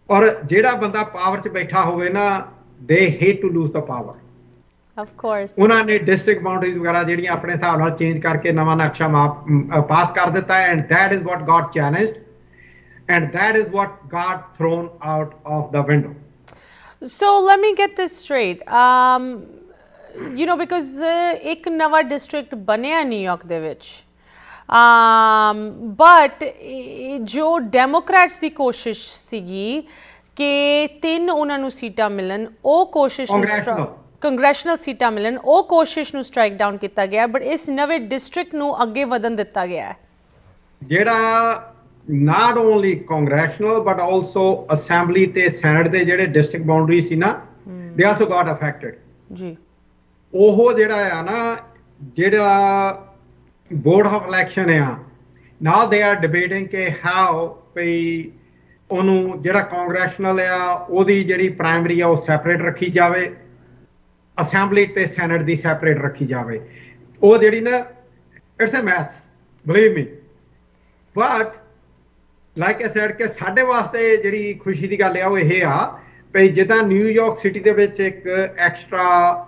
ਔਰ ਜਿਹੜਾ ਬੰਦਾ ਪਾਵਰ 'ਚ ਬੈਠਾ ਹੋਵੇ ਨਾ, they hate to lose the power. Of course ਉਹਨਾਂ ਨੇ ਡਿਸਟ੍ਰਿਕਟ ਬਾਉਂਡਰੀਜ਼ ਵਗੈਰਾ ਜਿਹੜੀਆਂ ਆਪਣੇ ਹਿਸਾਬ ਨਾਲ ਚੇਂਜ ਕਰਕੇ ਨਵਾਂ ਨਕਸ਼ਾ ਪਾਸ ਕਰ ਦਿੱਤਾ, and that is what Gat ਚੈਲੰਜਡ and that is what got thrown out of the window. So let me get this straight. You know, because ਇੱਕ ਨਵਾਂ ਡਿਸਟ੍ਰਿਕਟ ਬਣਿਆ ਨਿਊਯਾਰਕ ਦੇ ਵਿੱਚ, ਬਟ ਜੋ ਡੈਮੋਕ੍ਰੈਟਸ ਦੀ ਕੋਸ਼ਿਸ਼ ਸੀਗੀ ਕਿ 3 ਉਹਨਾਂ ਨੂੰ ਸੀਟਾਂ ਮਿਲਣ, ਉਹ ਕੋਸ਼ਿਸ਼ ਕੰਗਰੈਸ਼ਨਲ ਸੀਟਾਂ ਮਿਲਣ, ਉਹ ਕੋਸ਼ਿਸ਼ ਨੂੰ ਸਟ੍ਰਾਈਕ ਡਾਊਨ ਕੀਤਾ ਗਿਆ, ਬਟ ਇਸ ਨਵੇਂ ਡਿਸਟ੍ਰਿਕਟ ਨੂੰ ਅੱਗੇ ਵਧਣ ਦਿੱਤਾ ਗਿਆ ਹੈ। ਜਿਹੜਾ not only congressional but also assembly ਤੇ senate ਦੇ ਜਿਹੜੇ district boundaries ਸੀ ਨਾ, they also got affected ਜੀ। ਉਹ ਜਿਹੜਾ ਆ ਨਾ, ਜਿਹੜਾ board of election ਆ, now they are debating ਕਿ how ਭਈ ਉਹਨੂੰ ਜਿਹੜਾ congressional ਆ ਉਹਦੀ ਜਿਹੜੀ primary ਆ ਉਹ separate ਰੱਖੀ ਜਾਵੇ, assembly ਤੇ senate ਦੀ separate ਰੱਖੀ ਜਾਵੇ। ਉਹ ਜਿਹੜੀ ਨਾ, it's a mess, believe me, but like I said ਕਿ ਸਾਡੇ ਵਾਸਤੇ ਜਿਹੜੀ ਖੁਸ਼ੀ ਦੀ ਗੱਲ ਆ ਉਹ ਇਹ ਆ ਭਈ ਜਿੱਦਾਂ ਨਿਊਯਾਰਕ ਸਿਟੀ ਦੇ ਵਿੱਚ ਇੱਕ ਐਕਸਟਰਾ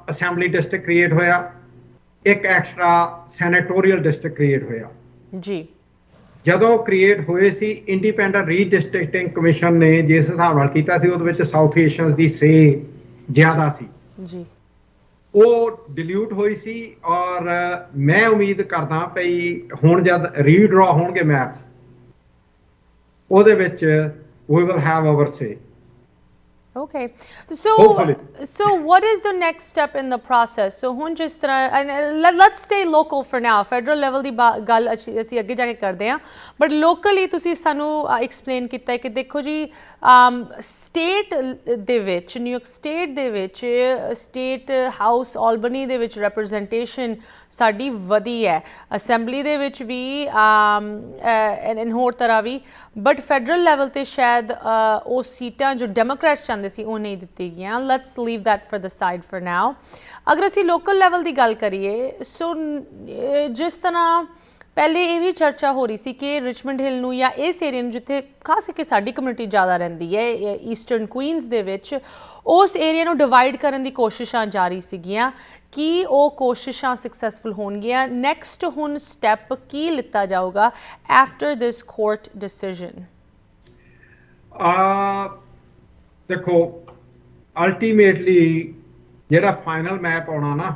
ਅਸੈਂਬਲੀ ਡਿਸਟ੍ਰਿਕਟ ਕ੍ਰੀਏਟ ਹੋਇਆ, ਇੱਕ ਐਕਸਟਰਾ ਸੈਨੇਟੋਰੀਅਲ ਡਿਸਟ੍ਰਿਕਟ ਕ੍ਰੀਏਟ ਹੋਇਆ ਜੀ। ਜਦੋਂ ਕ੍ਰੀਏਟ ਹੋਏ ਸੀ, ਇੰਡੀਪੈਂਡੈਂਟ ਰੀਡਿਸਟ੍ਰਿਕਟਿੰਗ ਕਮਿਸ਼ਨ ਨੇ ਜਿਸ ਹਿਸਾਬ ਨਾਲ ਕੀਤਾ ਸੀ, ਉਹਦੇ ਵਿੱਚ ਸਾਊਥ ਏਸ਼ੀਅਨਸ ਦੀ ਸੇ ਜ਼ਿਆਦਾ ਸੀ ਜੀ, ਉਹ ਡਿਲਿਊਟ ਹੋਈ ਸੀ। ਔਰ ਮੈਂ ਉਮੀਦ ਕਰਦਾ ਭਈ ਹੁਣ ਜਦ ਰੀਡਰਾ ਹੋਣਗੇ ਮੈਪਸ, ਉਹਦੇ ਵਿੱਚ we will have our say. Okay, so what is the next step in the process? So ਹੁਣ ਜਿਸ ਤਰ੍ਹਾਂ, let's stay local for now, federal level ਦੀ ਗੱਲ ਅਸੀਂ ਅੱਗੇ ਜਾ ਕੇ ਕਰਦੇ ਹਾਂ, ਬਟ ਲੋਕਲੀ ਤੁਸੀਂ ਸਾਨੂੰ ਐਕਸਪਲੇਨ ਕੀਤਾ ਹੈ ਕਿ ਦੇਖੋ ਜੀ, ਸਟੇਟ ਦੇ ਵਿੱਚ, ਨਿਊਯਾਰਕ ਸਟੇਟ ਦੇ ਵਿੱਚ, ਸਟੇਟ ਹਾਊਸ ਆਲਬਨੀ ਦੇ ਵਿੱਚ ਰਿਪਰੈਜ਼ੈਂਟੇਸ਼ਨ ਸਾਡੀ ਵਧੀ ਹੈ, ਅਸੈਂਬਲੀ ਦੇ ਵਿੱਚ ਵੀ ਐਂਡ ਹੋਰ ਤਰ੍ਹਾਂ ਵੀ, ਬਟ ਫੈਡਰਲ ਲੈਵਲ 'ਤੇ ਸ਼ਾਇਦ ਉਹ ਸੀਟਾਂ ਜੋ ਡੈਮੋਕ੍ਰੈਟਸ ਚਾਹੁੰਦੇ ਸੀ ਉਹ ਨਹੀਂ ਦਿੱਤੀ ਗਈਆਂ। Let's leave that for the side for ਨਾਓ। ਅਗਰ ਅਸੀਂ ਲੋਕਲ ਲੈਵਲ ਦੀ ਗੱਲ ਕਰੀਏ, ਸੋ ਜਿਸ ਤਰ੍ਹਾਂ ਪਹਿਲੇ ਇਹ ਵੀ ਚਰਚਾ ਹੋ ਰਹੀ ਸੀ ਕਿ ਰਿਚਮੰਡ ਹਿਲ ਨੂੰ ਜਾਂ ਇਸ ਏਰੀਆ ਨੂੰ, ਜਿੱਥੇ ਖਾਸ ਕਰਕੇ ਸਾਡੀ ਕਮਿਊਨਿਟੀ ਜ਼ਿਆਦਾ ਰਹਿੰਦੀ ਹੈ ਈਸਟਰਨ ਕੁਈਨਸ ਦੇ ਵਿੱਚ, ਉਸ ਏਰੀਆ ਨੂੰ ਡਿਵਾਈਡ ਕਰਨ ਦੀ ਕੋਸ਼ਿਸ਼ਾਂ ਜਾਰੀ ਸੀਗੀਆਂ। ਕੀ ਉਹ ਕੋਸ਼ਿਸ਼ਾਂ ਸਕਸੈਸਫੁਲ ਹੋਣਗੀਆਂ? ਨੈਕਸਟ ਹੁਣ ਸਟੈਪ ਕੀ ਲਿੱਤਾ ਜਾਊਗਾ ਆਫਟਰ ਦਿਸ ਕੋਰਟ ਡਿਸੀਜਨ? ਦੇਖੋ, ਅਲਟੀਮੇਟਲੀ ਜਿਹੜਾ ਫਾਈਨਲ ਮੈਪ ਆਉਣਾ ਨਾ,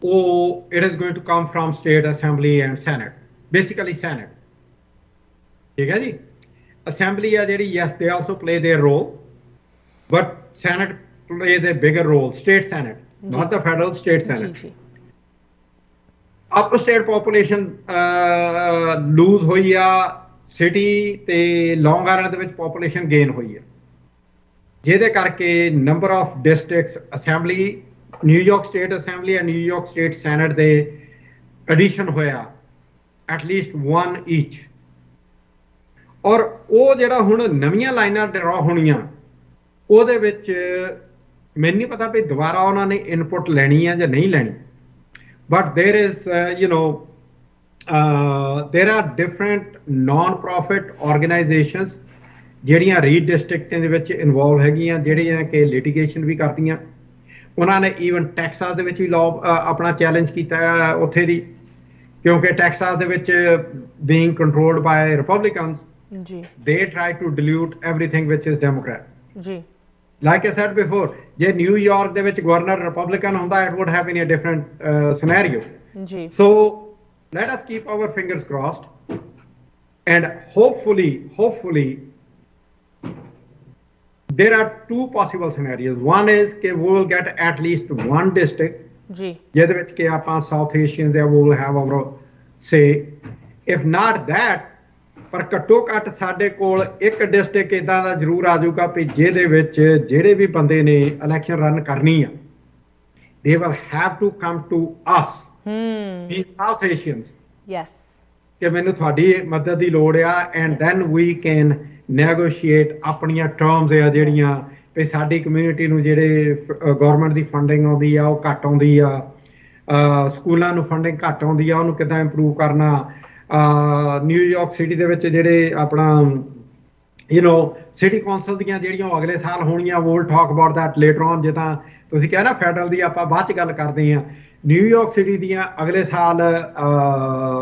it is going to come from state assembly and senate, basically senate, ਠੀਕ ਹੈ ਜੀ। assembly ਆ ਜਿਹੜੀ, yes they also play their role, but senate plays a bigger role, state senate, not the federal, state senate। up state population lose ਹੋਈ ਆ, city ਤੇ ਲੌਂਗ island ਦੇ ਵਿੱਚ population gain ਹੋਈ ਹੈ, ਜਿਹਦੇ ਕਰਕੇ number of districts assembly, New York state assembly and New York state senate ਦੇ ਐਡੀਸ਼ਨ ਹੋਇਆ, ਐਟਲੀਸਟ 1 ਈਚ। ਔਰ ਉਹ ਜਿਹੜਾ ਹੁਣ ਨਵੀਆਂ ਲਾਈਨਾਂ ਡਰਾ ਹੋਣੀਆਂ, ਉਹਦੇ ਵਿੱਚ ਮੈਨੂੰ ਨਹੀਂ ਪਤਾ ਵੀ ਦੁਬਾਰਾ ਉਹਨਾਂ ਨੇ ਇਨਪੁਟ ਲੈਣੀ ਹੈ ਜਾਂ ਨਹੀਂ ਲੈਣੀ, but there is there are different non profit organizations ਜਿਹੜੀਆਂ ਰੀਡਿਸਟ੍ਰਿਕਟਿੰਗ ਦੇ ਵਿੱਚ ਇਨਵੋਲਵ ਹੈਗੀਆਂ, ਜਿਹੜੀਆਂ ਕਿ ਲਿਟੀਗੇਸ਼ਨ ਵੀ ਕਰਦੀਆਂ। ਉਹਨਾਂ ਨੇ ਈਵਨ ਟੈਕਸਾਸ ਦੇ ਵਿੱਚ ਵੀ ਲਾਅ ਆਪਣਾ ਚੈਲੰਜ ਕੀਤਾ ਉੱਥੇ ਦੀ, ਕਿਉਂਕਿ ਟੈਕਸਾਸ ਦੇ ਵਿੱਚ being controlled by Republicans, they try to dilute everything which is Democrat. Like I said before, ਜੇ ਨਿਊਯਾਰਕ ਦੇ ਵਿੱਚ ਗਵਰਨਰ ਰਿਪਬਲਿਕਨ ਹੁੰਦਾ, it would have been a different scenario. So let us keep our fingers crossed, and hopefully there are 2 possible scenarios. One is that we will get at least 1 district, ਜਿਹਦੇ ਵਿੱਚ ਕਿ ਆਪਾਂ South Asians we will have our say. If not that, ਪਰ ਘੱਟੋ ਘੱਟ ਸਾਡੇ ਕੋਲ ਇੱਕ ਡਿਸਟ੍ਰਿਕਟ ਇਦਾਂ ਦਾ ਜ਼ਰੂਰ ਆ ਜਾਊਗਾ ਵੀ ਜਿਹਦੇ ਵਿੱਚ ਜਿਹੜੇ ਵੀ ਬੰਦੇ ਨੇ ਇਲੈਕਸ਼ਨ ਰਨ ਕਰਨੀ ਆ they will have to come to us we South Asians yes ਕਿ ਮੈਨੂੰ ਤੁਹਾਡੀ ਮਦਦ ਦੀ ਲੋੜ ਆ and then we can negotiate ਆਪਣੀਆਂ ਟਰਮਸ ਆ ਜਿਹੜੀਆਂ ਵੀ ਸਾਡੀ ਕਮਿਊਨਿਟੀ ਨੂੰ ਜਿਹੜੇ ਗਵਰਨਮੈਂਟ ਦੀ ਫੰਡਿੰਗ ਆਉਂਦੀ ਆ ਉਹ ਘੱਟ ਆਉਂਦੀ ਆ ਸਕੂਲਾਂ ਨੂੰ ਫੰਡਿੰਗ ਘੱਟ ਆਉਂਦੀ ਆ ਉਹਨੂੰ ਕਿੱਦਾਂ ਇੰਪਰੂਵ ਕਰਨਾ ਨਿਊਯਾਰਕ ਸਿਟੀ ਦੇ ਵਿੱਚ ਜਿਹੜੇ ਆਪਣਾ ਸਿਟੀ ਕੌਂਸਲ ਦੀਆਂ ਜਿਹੜੀਆਂ ਅਗਲੇ ਸਾਲ ਹੋਣੀਆਂ we'll talk about that later on ਜਿੱਦਾਂ ਤੁਸੀਂ ਕਿਹਾ ਨਾ ਫੈਡਰਲ ਦੀ ਆਪਾਂ ਬਾਅਦ ਚ ਗੱਲ ਕਰਦੇ ਹਾਂ ਨਿਊਯਾਰਕ ਸਿਟੀ ਦੀਆਂ ਅਗਲੇ ਸਾਲ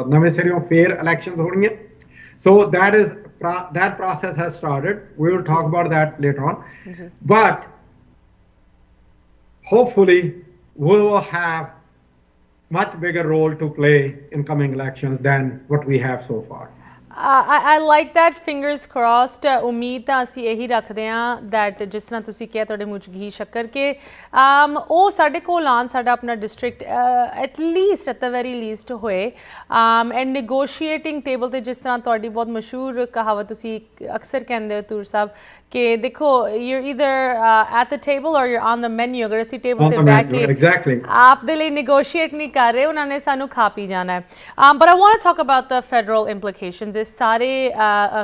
ਨਵੇਂ ਸਿਰਿਓਂ ਫੇਰ ਇਲੈਕਸ਼ਨਸ ਹੋਣੀਆਂ so that process has started we will talk about that later on but hopefully we will have much bigger role to play in coming elections than what we have so far I like that fingers crossed ਉਮੀਦ ਤਾਂ ਅਸੀਂ ਇਹੀ ਰੱਖਦੇ ਹਾਂ that ਜਿਸ ਤਰ੍ਹਾਂ ਤੁਸੀਂ ਕਿਹਾ ਤੁਹਾਡੇ ਮੂੰਹ 'ਚ ਘੀ ਸ਼ੱਕਰ ਕਿ ਉਹ ਸਾਡੇ ਕੋਲ ਆਉਣ ਸਾਡਾ ਆਪਣਾ district at least at the very least ਹੋਏ ਐਂਡ ਨੈਗੋਸ਼ੀਏਟਿੰਗ ਟੇਬਲ 'ਤੇ ਜਿਸ ਤਰ੍ਹਾਂ ਤੁਹਾਡੀ ਬਹੁਤ ਮਸ਼ਹੂਰ ਕਹਾਵਤ ਤੁਸੀਂ ਅਕਸਰ ਕਹਿੰਦੇ ਹੋ ਤੂਰ ਸਾਹਿਬ ਕਿ ਦੇਖੋ you're either at the table or you're on the menu ਅਗਰ ਅਸੀਂ ਟੇਬਲ 'ਤੇ ਬੈਠ ਕੇ ਆਪ ਦੇ ਲਈ ਨੈਗੋਸ਼ੀਏਟ ਨਹੀਂ ਕਰ ਰਹੇ ਉਹਨਾਂ ਨੇ ਸਾਨੂੰ ਖਾ ਪੀ ਜਾਣਾ ਹੈ but I want to talk about the federal implications ਸਾਰੇ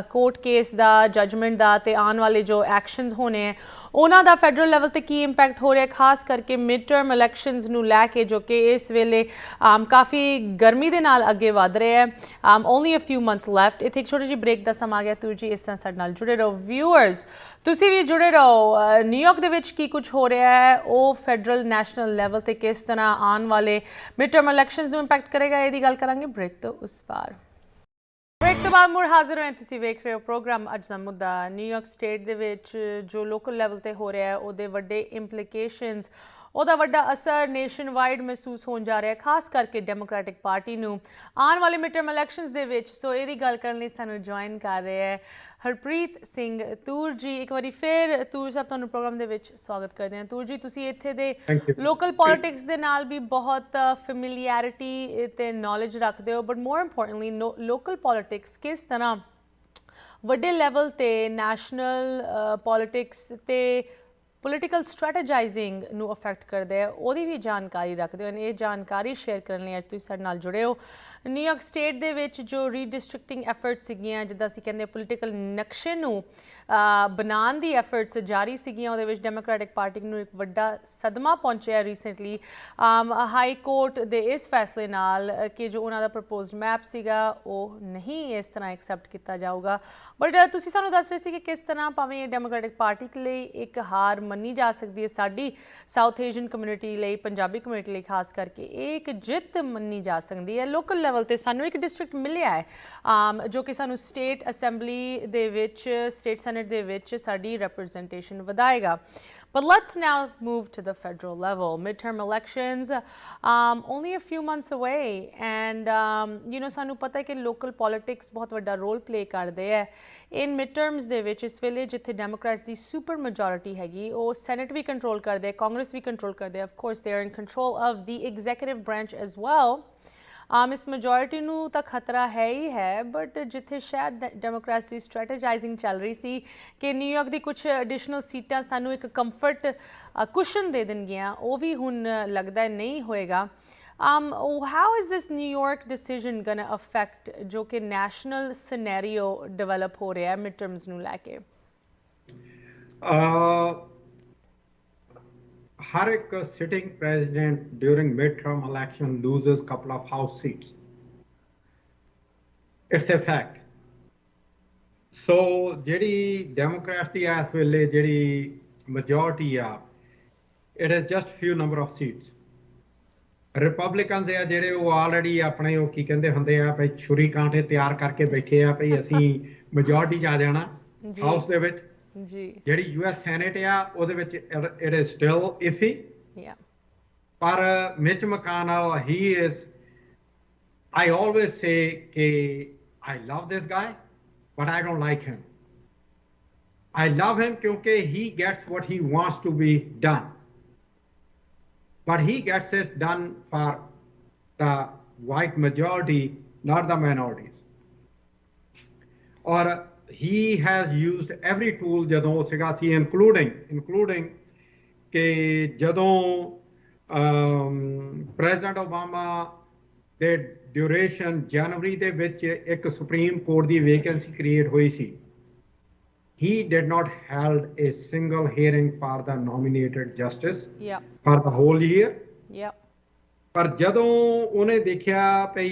ਕੋਰਟ ਕੇਸ ਦਾ ਜਜਮੈਂਟ ਦਾ ਤੇ ਆਉਣ ਵਾਲੇ ਜੋ ਐਕਸ਼ਨਸ ਹੋਣੇ ਹੈ ਉਹਨਾਂ ਦਾ ਫੈਡਰਲ ਲੈਵਲ ਤੇ ਕੀ ਇੰਪੈਕਟ ਹੋ ਰਿਹਾ ਖਾਸ ਕਰਕੇ ਮਿਡ ਟਰਮ ਇਲੈਕਸ਼ਨਸ ਨੂੰ ਲੈ ਕੇ ਜੋ ਕਿ ਇਸ ਵੇਲੇ ਕਾਫੀ ਗਰਮੀ ਦੇ ਨਾਲ ਅੱਗੇ ਵਧ ਰਿਹਾ ਹੈ ਓਨਲੀ ਅ ਫਿਊ ਮੰਥਸ ਲੈਫਟ ਇੱਥੇ ਇੱਕ ਛੋਟੀ ਜਿਹੀ ਬ੍ਰੇਕ ਦਾ ਸਮਾਂ ਆ ਗਿਆ ਤੂਰ ਜੀ ਇਸ ਤਰ੍ਹਾਂ ਸਾਡੇ ਨਾਲ ਜੁੜੇ ਰਹੋ ਵਿਊਅਰਸ ਤੁਸੀਂ ਵੀ ਜੁੜੇ ਰਹੋ ਨਿਊਯਾਰਕ ਦੇ ਵਿੱਚ ਕੀ ਕੁਝ ਹੋ ਰਿਹਾ ਹੈ ਉਹ ਫੈਡਰਲ ਨੈਸ਼ਨਲ ਲੈਵਲ ਤੇ ਕਿਸ ਤਰ੍ਹਾਂ ਆਉਣ ਵਾਲੇ ਮਿਡ ਟਰਮ ਇਲੈਕਸ਼ਨਸ ਨੂੰ ਇੰਪੈਕਟ ਕਰੇਗਾ ਇਹਦੀ ਗੱਲ ਕਰਾਂਗੇ ਬ੍ਰੇਕ ਤੋਂ ਉਸ ਪਾਰ ਬ੍ਰੇਕ ਤੋਂ ਬਾਅਦ ਮੁੜ ਹਾਜ਼ਰ ਹੋਏ ਤੁਸੀਂ ਵੇਖ ਰਹੇ ਹੋ ਪ੍ਰੋਗਰਾਮ ਅੱਜ ਦਾ ਮੁੱਦਾ ਨਿਊਯਾਰਕ ਸਟੇਟ ਦੇ ਵਿੱਚ ਜੋ ਲੋਕਲ ਲੈਵਲ ਤੇ ਹੋ ਰਿਹਾ ਹੈ ਉਹਦੇ ਵੱਡੇ ਇੰਪਲੀਕੇਸ਼ਨਸ ਉਹਦਾ ਵੱਡਾ ਅਸਰ ਨੇਸ਼ਨ ਵਾਈਡ ਮਹਿਸੂਸ ਹੋਣ ਜਾ ਰਿਹਾ ਖਾਸ ਕਰਕੇ ਡੈਮੋਕ੍ਰੈਟਿਕ ਪਾਰਟੀ ਨੂੰ ਆਉਣ ਵਾਲੇ ਮਿਡ ਟਰਮ ਇਲੈਕਸ਼ਨਸ ਦੇ ਵਿੱਚ ਸੋ ਇਹਦੀ ਗੱਲ ਕਰਨ ਲਈ ਸਾਨੂੰ ਜੁਆਇਨ ਕਰ ਰਿਹਾ ਹੈ ਹਰਪ੍ਰੀਤ ਸਿੰਘ ਤੂਰ ਜੀ ਇੱਕ ਵਾਰੀ ਫਿਰ ਤੂਰ ਸਾਹਿਬ ਤੁਹਾਨੂੰ ਪ੍ਰੋਗਰਾਮ ਦੇ ਵਿੱਚ ਸਵਾਗਤ ਕਰਦੇ ਹਾਂ ਤੂਰ ਜੀ ਤੁਸੀਂ ਇੱਥੇ ਦੇ ਲੋਕਲ ਪੋਲਿਟਿਕਸ ਦੇ ਨਾਲ ਵੀ ਬਹੁਤ ਫੈਮਿਲੀਅਰਿਟੀ ਤੇ ਨੌਲੇਜ ਰੱਖਦੇ ਹੋ but more importantly local politics ਕਿਸ ਤਰ੍ਹਾਂ ਵੱਡੇ ਲੈਵਲ ਤੇ ਨੈਸ਼ਨਲ ਪੋਲਿਟਿਕਸ ਤੇ ਪੋਲੀਟੀਕਲ ਸਟ੍ਰੈਟੇਜਾਈਜ਼ਿੰਗ ਨੂੰ ਅਫੈਕਟ ਕਰਦੇ ਆ ਉਹਦੀ ਵੀ ਜਾਣਕਾਰੀ ਰੱਖਦੇ ਹੋ ਇਹ ਜਾਣਕਾਰੀ ਸ਼ੇਅਰ ਕਰਨ ਲਈ ਅੱਜ ਤੁਸੀਂ ਸਾਡੇ ਨਾਲ ਜੁੜੇ ਹੋ ਨਿਊਯਾਰਕ ਸਟੇਟ ਦੇ ਵਿੱਚ ਜੋ ਰੀਡਿਸਟ੍ਰਿਕਟਿੰਗ ਐਫਰਟਸ ਸੀਗੀਆਂ ਜਿੱਦਾਂ ਅਸੀਂ ਕਹਿੰਦੇ ਪੋਲੀਟੀਕਲ ਨਕਸ਼ੇ ਨੂੰ ਬਣਾਉਣ ਦੀ ਐਫਰਟਸ ਜਾਰੀ ਸੀਗੀਆਂ ਉਹਦੇ ਵਿੱਚ ਡੈਮੋਕ੍ਰੈਟਿਕ ਪਾਰਟੀ ਨੂੰ ਇੱਕ ਵੱਡਾ ਸਦਮਾ ਪਹੁੰਚਿਆ ਰੀਸੈਂਟਲੀ ਹਾਈ ਕੋਰਟ ਦੇ ਇਸ ਫੈਸਲੇ ਨਾਲ ਕਿ ਜੋ ਉਹਨਾਂ ਦਾ ਪ੍ਰਪੋਜ਼ਡ ਮੈਪ ਸੀਗਾ ਉਹ ਨਹੀਂ ਇਸ ਤਰ੍ਹਾਂ ਐਕਸੈਪਟ ਕੀਤਾ ਜਾਊਗਾ ਬਟ ਤੁਸੀਂ ਸਾਨੂੰ ਦੱਸ ਰਹੇ ਸੀ ਕਿ ਕਿਸ ਤਰ੍ਹਾਂ ਭਾਵੇਂ ਡੈਮੋਕ੍ਰੈਟਿਕ ਪਾਰਟੀ ਲਈ ਇੱਕ ਹਾਰ ਮੰਨੀ ਜਾ ਸਕਦੀ ਹੈ ਸਾਡੀ ਸਾਊਥ ਏਸ਼ੀਅਨ ਕਮਿਊਨਿਟੀ ਲਈ ਪੰਜਾਬੀ ਕਮਿਊਨਿਟੀ ਲਈ ਖਾਸ ਕਰਕੇ ਇਹ ਇੱਕ ਜਿੱਤ ਮੰਨੀ ਜਾ ਸਕਦੀ ਹੈ ਲੋਕਲ ਲੈਵਲ ਤੇ ਸਾਨੂੰ ਇੱਕ ਡਿਸਟ੍ਰਿਕਟ ਮਿਲਿਆ ਹੈ ਜੋ ਕਿ ਸਾਨੂੰ ਸਟੇਟ ਅਸੈਂਬਲੀ ਦੇ ਵਿੱਚ ਸਟੇਟ ਸੈਨੇਟ ਦੇ ਵਿੱਚ ਸਾਡੀ representation ਵਧਾਏਗਾ But let's now move to the federal level. Midterm elections only a few months away and ਸਾਨੂੰ ਪਤਾ ਹੈ ਕਿ local politics ਬਹੁਤ ਵੱਡਾ ਰੋਲ ਪਲੇ ਕਰਦੇ ਹੈ in midterms ਦੇ ਵਿੱਚ ਇਸ ਵੇਲੇ ਜਿੱਥੇ ਡੈਮੋਕ੍ਰੈਟਸ ਦੀ ਸੁਪਰ ਮੈਜੋਰਿਟੀ ਹੈਗੀ ਉਹ ਸੈਨੇਟ ਵੀ ਕੰਟਰੋਲ ਕਰਦੇ ਹੈ ਕਾਂਗਰਸ ਵੀ ਕੰਟਰੋਲ ਕਰਦੇ ਹੈ of course they are in control of the executive branch as well ਇਸ ਮੈਜੋਰਿਟੀ ਨੂੰ ਤਾਂ ਖਤਰਾ ਹੈ ਹੀ ਹੈ ਬਟ ਜਿੱਥੇ ਸ਼ਾਇਦ ਡੈਮੋਕ੍ਰੇਸੀ ਸਟ੍ਰੈਟੇਜਾਈਜ਼ਿੰਗ ਚੱਲ ਰਹੀ ਸੀ ਕਿ ਨਿਊਯਾਰਕ ਦੀ ਕੁਝ ਐਡੀਸ਼ਨਲ ਸੀਟਾਂ ਸਾਨੂੰ ਇੱਕ ਕੰਫਰਟ ਕੁਸ਼ਨ ਦੇ ਦੇਣਗੀਆਂ ਉਹ ਵੀ ਹੁਣ ਲੱਗਦਾ ਨਹੀਂ ਹੋਏਗਾ how is this New York decision going to affect ਜੋ ਕਿ ਨੈਸ਼ਨਲ ਸਿਨੈਰੀਓ ਡਿਵੈਲਪ ਹੋ ਰਿਹਾ ਮਿਡ ਟਰਮਸ ਨੂੰ ਲੈ ਕੇ ਹਰ ਇੱਕ sitting president during midterm election loses couple of house seats. It's a fact. So ਜਿਹੜੀ Democrats ਦੀ ਇਸ ਵੇਲੇ ਜਿਹੜੀ majority ਆ it is just few number of seats. Republicans ਆ ਜਿਹੜੇ ਉਹ already ਆਪਣੇ ਉਹ ਕੀ ਕਹਿੰਦੇ ਹੁੰਦੇ ਆ ਭਈ ਛੁਰੀ ਕਾਂਟੇ ਤਿਆਰ ਕਰਕੇ ਬੈਠੇ ਆ ਭਈ ਅਸੀਂ majority 'ਚ ਆ ਜਾਣਾ ਹਾਊਸ ਦੇ ਵਿੱਚ ਜੀ ਜਿਹੜੀ US ਸੈਨੇਟ ਆ ਉਹਦੇ ਵਿੱਚ it is still iffy ਪਰ ਮਿਚ ਮਕਾਨਲ he is I always say ਕਿ I love this guy but I don't like him I love him ਕਿਉਂਕਿ he gets what he wants to be done but he gets it done for the white majority not the minorities ਔਰ he has used every tool ਜਦੋਂ ਉਹ ਸੀਗਾ ਸੀ including ਕਿ ਜਦੋਂ president Obama ਦੇ duration ਜਨਵਰੀ ਦੇ ਵਿੱਚ ਇੱਕ ਸੁਪਰੀਮ ਕੋਰਟ ਦੀ ਵੈਕੈਂਸੀ ਕ੍ਰੀਏਟ ਹੋਈ ਸੀ, he did not held a single hearing for the nominated justice for the whole year. ਪਰ ਜਦੋਂ ਉਹਨੇ ਦੇਖਿਆ ਭਈ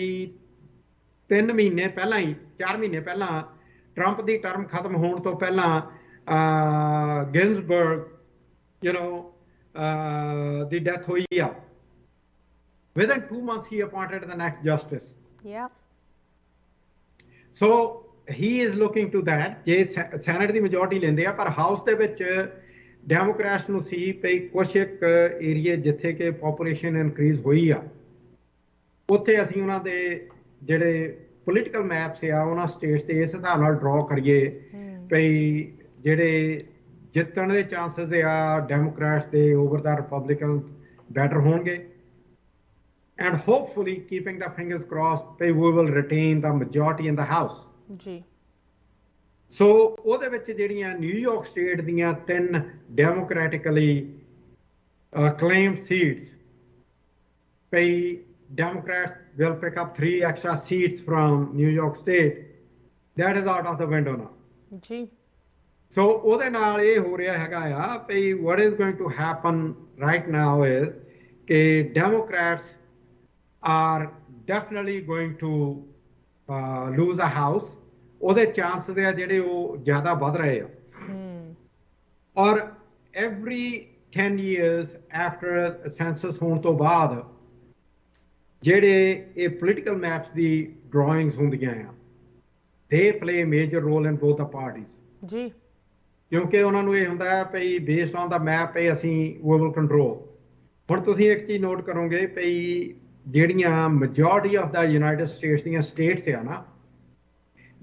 3 ਮਹੀਨੇ ਪਹਿਲਾਂ ਹੀ 4 ਮਹੀਨੇ ਪਹਿਲਾਂ ਟਰੰਪ ਦੀ ਟਰਮ ਖਤਮ ਹੋਣ ਤੋਂ ਪਹਿਲਾਂ ਗਿੰਜ਼ਬਰਗ ਦੀ ਡੈਥ ਹੋਈ ਆ, within 2 months he appointed the next justice. So he is looking to that. ਜੇ ਸੈਨੇਟ ਦੀ ਮੈਜੋਰਟੀ ਲੈਂਦੇ ਆ, ਪਰ ਹਾਊਸ ਦੇ ਵਿੱਚ ਡੈਮੋਕ੍ਰੈਟਸ ਨੂੰ ਸੀ ਪਈ ਕੁਛ ਇੱਕ ਏਰੀਏ ਜਿੱਥੇ ਕਿ ਪੋਪੂਲੇਸ਼ਨ ਇਨਕਰੀਜ਼ ਹੋਈ ਆ, ਉੱਥੇ ਅਸੀਂ ਉਹਨਾਂ ਦੇ ਜਿਹੜੇ ਪੋਲੀਟੀਕਲ ਮੈਪਸ ਆ ਉਹਨਾਂ ਸਟੇਟਸ ਤੇ ਇਸ ਹਿਸਾਬ ਨਾਲ ਡਰਾ ਕਰੀਏ ਪਈ ਜਿਹੜੇ ਜਿੱਤਣ ਦੇ ਚਾਂਸਸ ਆ ਡੈਮੋਕ੍ਰੈਟਸ ਦੇ ਓਵਰ ਦਾ ਰਿਪਬਲਿਕਨ ਬੈਟਰ ਹੋਣਗੇ, and hopefully keeping the fingers crossed we will retain the majority in the house. So ਉਹਦੇ ਵਿੱਚ ਜਿਹੜੀਆਂ ਨਿਊਯਾਰਕ ਸਟੇਟ ਦੀਆਂ 3 democratically claimed seats, Democrats will pick up 3 extra seats from New York State. That is out of the window now. So ਉਹਦੇ ਨਾਲ ਇਹ ਹੋ ਰਿਹਾ ਹੈਗਾ ਆ ਭਈ what is going to happen right now is ਕਿ Democrats are definitely going to lose a house. ਉਹਦੇ ਚਾਂਸਸ ਆ ਜਿਹੜੇ ਉਹ ਜ਼ਿਆਦਾ ਵੱਧ ਰਹੇ ਆ, ਔਰ every 10 years after census ਹੋਣ ਤੋਂ ਬਾਅਦ ਜਿਹੜੇ ਇਹ ਪੋਲੀਟੀਕਲ ਮੈਪਸ ਦੀ ਡਰਾਇੰਗਸ ਹੁੰਦੀਆਂ ਆ, they play a major role in both the parties. ਕਿਉਂਕਿ ਉਹਨਾਂ ਨੂੰ ਇਹ ਹੁੰਦਾ ਹੈ ਭਈ based on the map ਅਸੀਂ we will control. ਹੁਣ ਤੁਸੀਂ ਇੱਕ ਚੀਜ਼ ਨੋਟ ਕਰੋਗੇ ਭਈ ਜਿਹੜੀਆਂ majority of the United States ਦੀਆਂ states ਆ ਨਾ,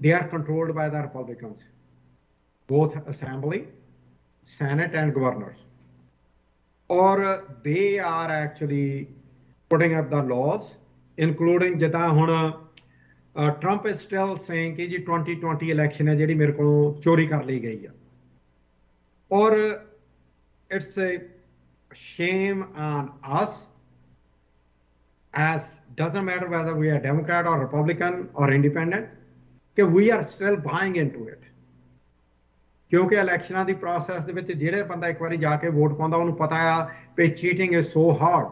they are controlled by the Republicans, both assembly, senate and governors, or they are actually putting up the laws, including ਜਿੱਦਾਂ ਹੁਣ Trump is still saying ਕਿ ਜੀ 2020 election ਹੈ ਜਿਹੜੀ ਮੇਰੇ ਕੋਲੋਂ ਚੋਰੀ ਕਰ ਲਈ ਗਈ ਆ, ਔਰ it's a shame on us, as doesn't matter whether we are Democrat or Republican or independent, ਕਿ we are still buying into it. ਕਿਉਂਕਿ ਇਲੈਕਸ਼ਨਾਂ ਦੀ ਪ੍ਰੋਸੈਸ ਦੇ ਵਿੱਚ ਜਿਹੜੇ ਬੰਦਾ ਇੱਕ ਵਾਰੀ ਜਾ ਕੇ ਵੋਟ ਪਾਉਂਦਾ ਉਹਨੂੰ ਪਤਾ ਆ ਕਿ cheating is so hard.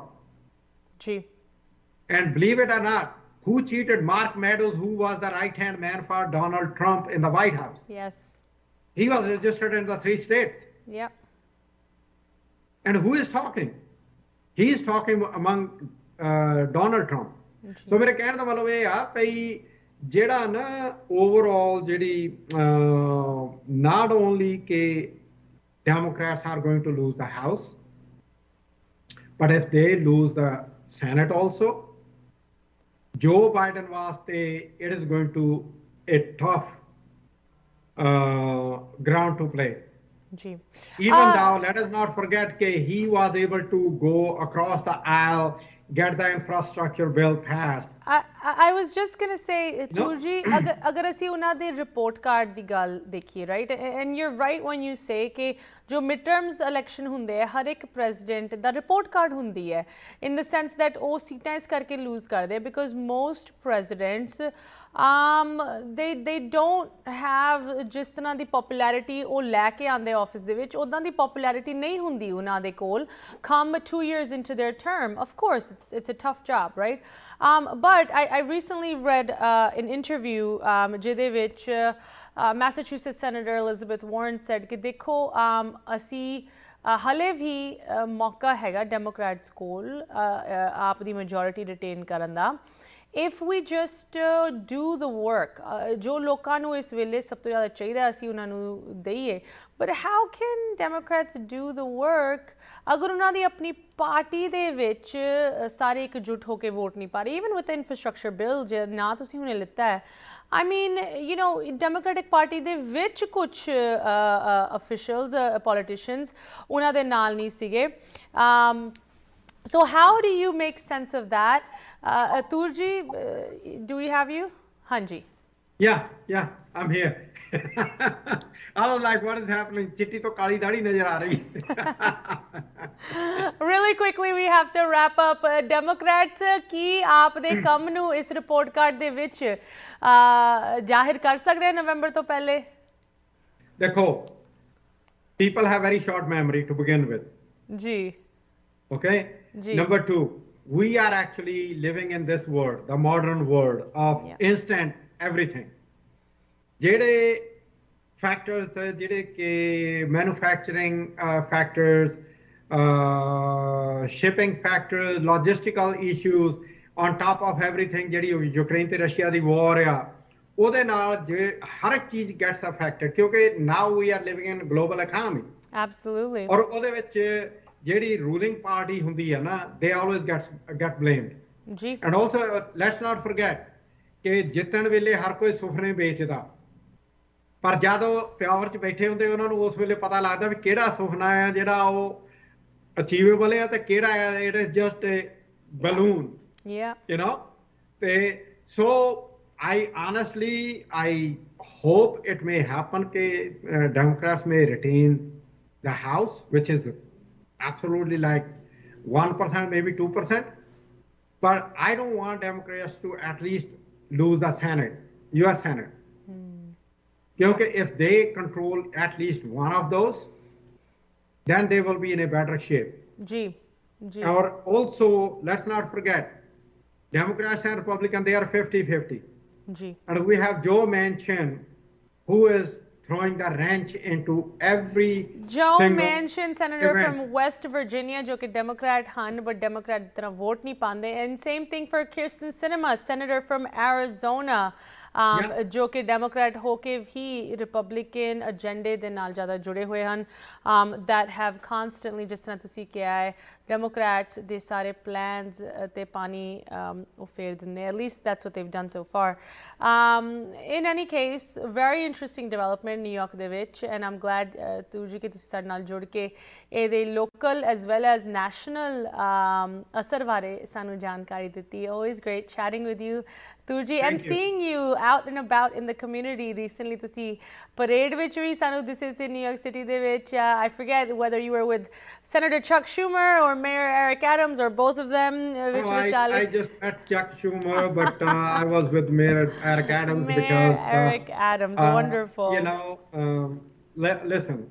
And believe it or not, who cheated? Mark Meadows, who was the right-hand man for Donald Trump in the White House. He was registered in the 3 states. And who is talking? He is talking among Donald Trump. So ਮੇਰੇ ਕਹਿਣ ਦਾ ਮਤਲਬ ਇਹ ਆ ਭਈ ਜਿਹੜਾ ਨਾ overall ਜਿਹੜੀ not only ਕਿ Democrats are going to lose the House, but if they lose the Senate also, Joe Biden ਵਾਸਤੇ it is going to a tough ground to play. Even though let us not forget that he was able to go across the aisle, get the infrastructure bill passed. I was just going to say, Turji, agar ਅਸੀਂ ਉਹਨਾਂ ਦੇ report card ਦੀ ਗੱਲ ਦੇਖੀਏ, right, and you're right when you say ਕਿ ਜੋ midterms election ਹੁੰਦੇ ਹੈ ਹਰ ਇੱਕ president ਦਾ report card ਹੁੰਦੀ ਹੈ, in the sense that ਉਹ ਸੀਟਾਂ ਇਸ ਕਰਕੇ lose ਕਰਦੇ because most presidents they don't have ਜਿਸ ਤਰ੍ਹਾਂ ਦੀ popularity ਉਹ ਲੈ ਕੇ ਆਉਂਦੇ ਆਫਿਸ ਦੇ ਵਿੱਚ ਉੱਦਾਂ ਦੀ popularity ਨਹੀਂ ਹੁੰਦੀ ਉਹਨਾਂ ਦੇ ਕੋਲ come 2 years into their term. Of course it's a tough job, right? But I recently read an interview ਜਿਹਦੇ ਵਿੱਚ Massachusetts Senator Elizabeth Warren said ਕਿ ਦੇਖੋ ਅਸੀਂ ਹਲੇ ਵੀ ਮੌਕਾ ਹੈਗਾ ਡੈਮੋਕ੍ਰੈਟਸ ਕੋਲ ਆਪ ਦੀ ਮੈਜੋਰਿਟੀ ਰਿਟੇਨ ਕਰਨ ਦਾ if we just do the work. ਜੋ ਲੋਕਾਂ ਨੂੰ ਇਸ ਵੇਲੇ ਸਭ ਤੋਂ ਜ਼ਿਆਦਾ ਚਾਹੀਦਾ ਅਸੀਂ ਉਹਨਾਂ ਨੂੰ ਦਈਏ, but how can Democrats do the work ਅਗਰ ਉਹਨਾਂ ਦੀ ਆਪਣੀ ਪਾਰਟੀ ਦੇ ਵਿੱਚ ਸਾਰੇ ਇਕਜੁੱਟ ਹੋ ਕੇ ਵੋਟ ਨਹੀਂ ਪਾ ਰਹੇ, even with the infrastructure bill ਜੇ ਨਾ ਤੁਸੀਂ ਹੁਣੇ ਲਿੱਤਾ ਹੈ, I mean, you know, Democratic Party ਦੇ ਵਿੱਚ ਕੁਛ officials, politicians ਉਹਨਾਂ ਦੇ ਨਾਲ ਨਹੀਂ ਸੀਗੇ. So how do you make sense of that? Turji, do we have you? Hanji. Yeah. I'm here. I was like, what is happening? Chitti to kali dadi nazar aa rahi. Really quickly, we have to wrap up. Democrats ਕੀ ਆਪ ਦੇ ਕੰਮ ਨੂੰ ਇਸ report card ਦੇ ਵਿੱਚ ਜ਼ਾਹਿਰ ਕਰ ਸਕਦੇ ਹਨ ਨਵੰਬਰ ਤੋਂ ਪਹਿਲੇ? ਦੇਖੋ, people have very short memory to begin with. ਜੀ. Okay? ਜੀ. Number two, we are actually living in this world, the modern world of instant everything. ਜਿਹੜੇ factors ਜਿਹੜੇ ਕਿ manufacturing factors, shipping factors, logistical issues, on top of everything ਜਿਹੜੀ Ukraine ਤੇ Russia ਦੀ war ਆ ਉਹਦੇ ਨਾਲ ਹਰ ਇੱਕ ਚੀਜ਼ gets affected ਕਿਉਂਕਿ now we are living in global economy. Absolutely. ਔਰ ਉਹਦੇ ਵਿੱਚ ਜਿਹੜੀ ruling party ਹੁੰਦੀ ਹੈ ਨਾ they always get blamed. ਜੀ. And also let's not forget ਕਿ ਜਿੱਤਣ ਵੇਲੇ ਹਰ ਕੋਈ ਸੁਪਨੇ ਵੇਚਦਾ ਪਰ ਜਦੋਂ ਪਾਵਰ 'ਚ ਬੈਠੇ ਹੁੰਦੇ ਉਹਨਾਂ ਨੂੰ ਉਸ ਵੇਲੇ ਪਤਾ ਲੱਗਦਾ ਵੀ ਕਿਹੜਾ ਸੁਪਨਾ ਆ ਜਿਹੜਾ ਉਹ ਅਚੀਵੇਬਲ ਆ ਤੇ ਕਿਹੜਾ ਆ it is just a balloon you know ਤੇ so I honestly hope it may happen that Democrats may retain the House, which is absolutely like 1%, maybe 2%. But I don't want Democrats to at least lose the Senate, U.S. Senate. Because if they control at least one of those, then they will be in a better shape. Or also, let's not forget, Democrats and Republicans, they are 50-50. And we have Joe Manchin, who is throwing the wrench into every Joe Manchin, senator from West Virginia, jo ki Democrat han, but Democrat tarah vote nahi paande. And same thing for Kirsten Sinema, senator from Arizona, jo ki Democrat ho ke bhi Republican agenda de naal zyada jude hoye han, that have constantly, jis tarah tusi kiha hai, Democrats de sare plans te pani fer dinde. At least that's what they've done so far. In any case, very interesting development New York de vich, and I'm glad Tuji ki tusi sade naal jud ke ਇਹਦੇ local as well as national ਅਸਰ ਬਾਰੇ ਸਾਨੂੰ ਜਾਣਕਾਰੀ ਦਿੱਤੀ. Always great chatting with you, Tuji, and seeing you out and about in the community recently. ਤੁਸੀਂ parade ਵਿੱਚ ਵੀ ਸਾਨੂੰ ਦਿਸੇ ਸੀ New York City ਦੇ ਵਿੱਚ. I forget whether you were with Senator Chuck Schumer or Mayor Eric Adams or both of them. I just met Chuck Schumer, but I was with Mayor Eric Adams because Eric Adams, wonderful. You know, listen.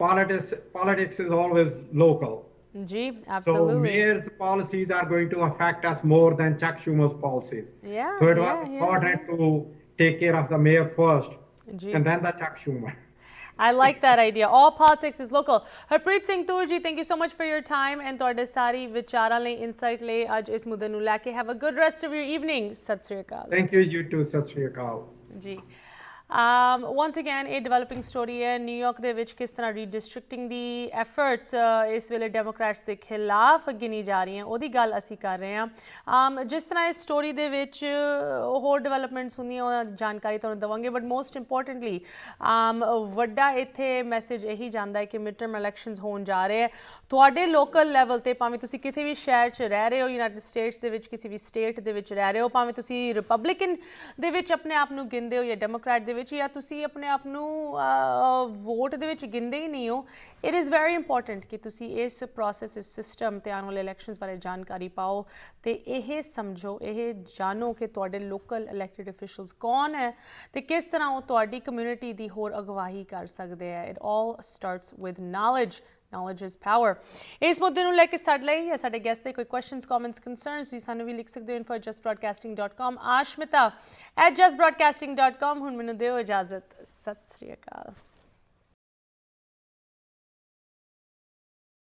Politics is always local. Absolutely. So mayor's policies are going to affect us more than Chuck Schumer's policies. So it was important to take care of the mayor first and then the Chuck Schumer. I like that idea. All politics is local. Harpreet Singh Turji, thank you so much for your time and ਤੁਹਾਡੇ ਸਾਰੀ ਵਿਚਾਰਾਂ ਲਈ, insight ਲਈ ਅੱਜ ਇਸ ਮੁੱਦੇ ਨੂੰ ਲੈ ਕੇ. Have a good rest of your evening. ਸਤਿ ਸ਼੍ਰੀ ਅਕਾਲ. Thank you, you too. ਸਤਿ ਸ਼੍ਰੀ ਅਕਾਲ. ਜੀ. Once again, a developing story है New York ਦੇ ਵਿੱਚ ਕਿਸ ਤਰ੍ਹਾਂ redistricting ਦੀ efforts ਇਸ ਵੇਲੇ Democrats ਦੇ ਖਿਲਾਫ ਗਿਣੀ ਜਾ ਰਹੀਆਂ, ਉਹਦੀ ਗੱਲ ਅਸੀਂ ਕਰ ਰਹੇ ਹਾਂ. ਜਿਸ ਤਰ੍ਹਾਂ ਇਸ ਸਟੋਰੀ ਦੇ ਵਿੱਚ ਹੋਰ ਡਿਵੈਲਪਮੈਂਟਸ ਹੁੰਦੀਆਂ ਉਹਨਾਂ ਦੀ ਜਾਣਕਾਰੀ ਤੁਹਾਨੂੰ ਦੇਵਾਂਗੇ, ਬਟ ਮੋਸਟ ਇੰਪੋਰਟੈਂਟਲੀ ਵੱਡਾ ਇੱਥੇ ਮੈਸੇਜ ਇਹੀ ਜਾਂਦਾ ਹੈ ਕਿ ਮਿਡ ਟਰਮ ਇਲੈਕਸ਼ਨਸ ਹੋਣ ਜਾ ਰਹੇ ਹੈ. ਤੁਹਾਡੇ ਲੋਕਲ ਲੈਵਲ 'ਤੇ ਭਾਵੇਂ ਤੁਸੀਂ ਕਿਤੇ ਵੀ ਸ਼ਹਿਰ 'ਚ ਰਹਿ ਰਹੇ ਹੋ, ਯੂਨਾਈਟਿਡ ਸਟੇਟਸ ਦੇ ਵਿੱਚ ਕਿਸੇ ਵੀ ਸਟੇਟ ਦੇ ਵਿੱਚ ਰਹਿ ਰਹੇ ਹੋ, ਭਾਵੇਂ ਤੁਸੀਂ ਰਿਪਬਲਿਕਨ ਦੇ ਵਿੱਚ ਆਪਣੇ ਆਪ ਨੂੰ ਗਿਣਦੇ ਹੋ ਜਾਂ ਡੈਮੋਕ੍ਰੈਟ ਦੇ ਜਾਂ ਤੁਸੀਂ ਆਪਣੇ ਆਪ ਨੂੰ ਵੋਟ ਦੇ ਵਿੱਚ ਗਿਣਦੇ ਹੀ ਨਹੀਂ ਹੋ, ਇਟ ਇਜ਼ ਵੈਰੀ ਇੰਪੋਰਟੈਂਟ ਕਿ ਤੁਸੀਂ ਇਸ ਪ੍ਰੋਸੈਸ, ਇਸ ਸਿਸਟਮ ਤੇ ਆਉਣ ਵਾਲੇ ਇਲੈਕਸ਼ਨਸ ਬਾਰੇ ਜਾਣਕਾਰੀ ਪਾਓ ਤੇ ਇਹ ਸਮਝੋ, ਇਹ ਜਾਣੋ ਕਿ ਤੁਹਾਡੇ ਲੋਕਲ ਇਲੈਕਟਿਡ ਅਫੀਸ਼ੀਅਲਸ ਕੌਣ ਹੈ ਤੇ ਕਿਸ ਤਰ੍ਹਾਂ ਉਹ ਤੁਹਾਡੀ ਕਮਿਊਨਿਟੀ ਦੀ ਹੋਰ ਅਗਵਾਈ ਕਰ ਸਕਦੇ ਹੈ. It all starts with knowledge. Knowledge is power. ਇਸ ਮੁੱਦੇ ਨੂੰ ਲੈ ਕੇ ਸਾਡੇ ਲਈ ਜਾਂ ਸਾਡੇ ਗੈਸਟ ਦੇ ਕੋਈ ਕੁਐਸਚਨਸ, ਕਮੈਂਟਸ, ਕੰਸਰਨਸ ਤੁਸੀਂ ਸਾਨੂੰ ਵੀ ਲਿਖ ਸਕਦੇ ਹੋ info@justbroadcasting.com, Aashmeeta @justbroadcasting.com. ਹੁਣ ਮੈਨੂੰ ਦਿਓ ਇਜਾਜ਼ਤ. ਸਤਿ ਸ਼੍ਰੀ ਅਕਾਲ.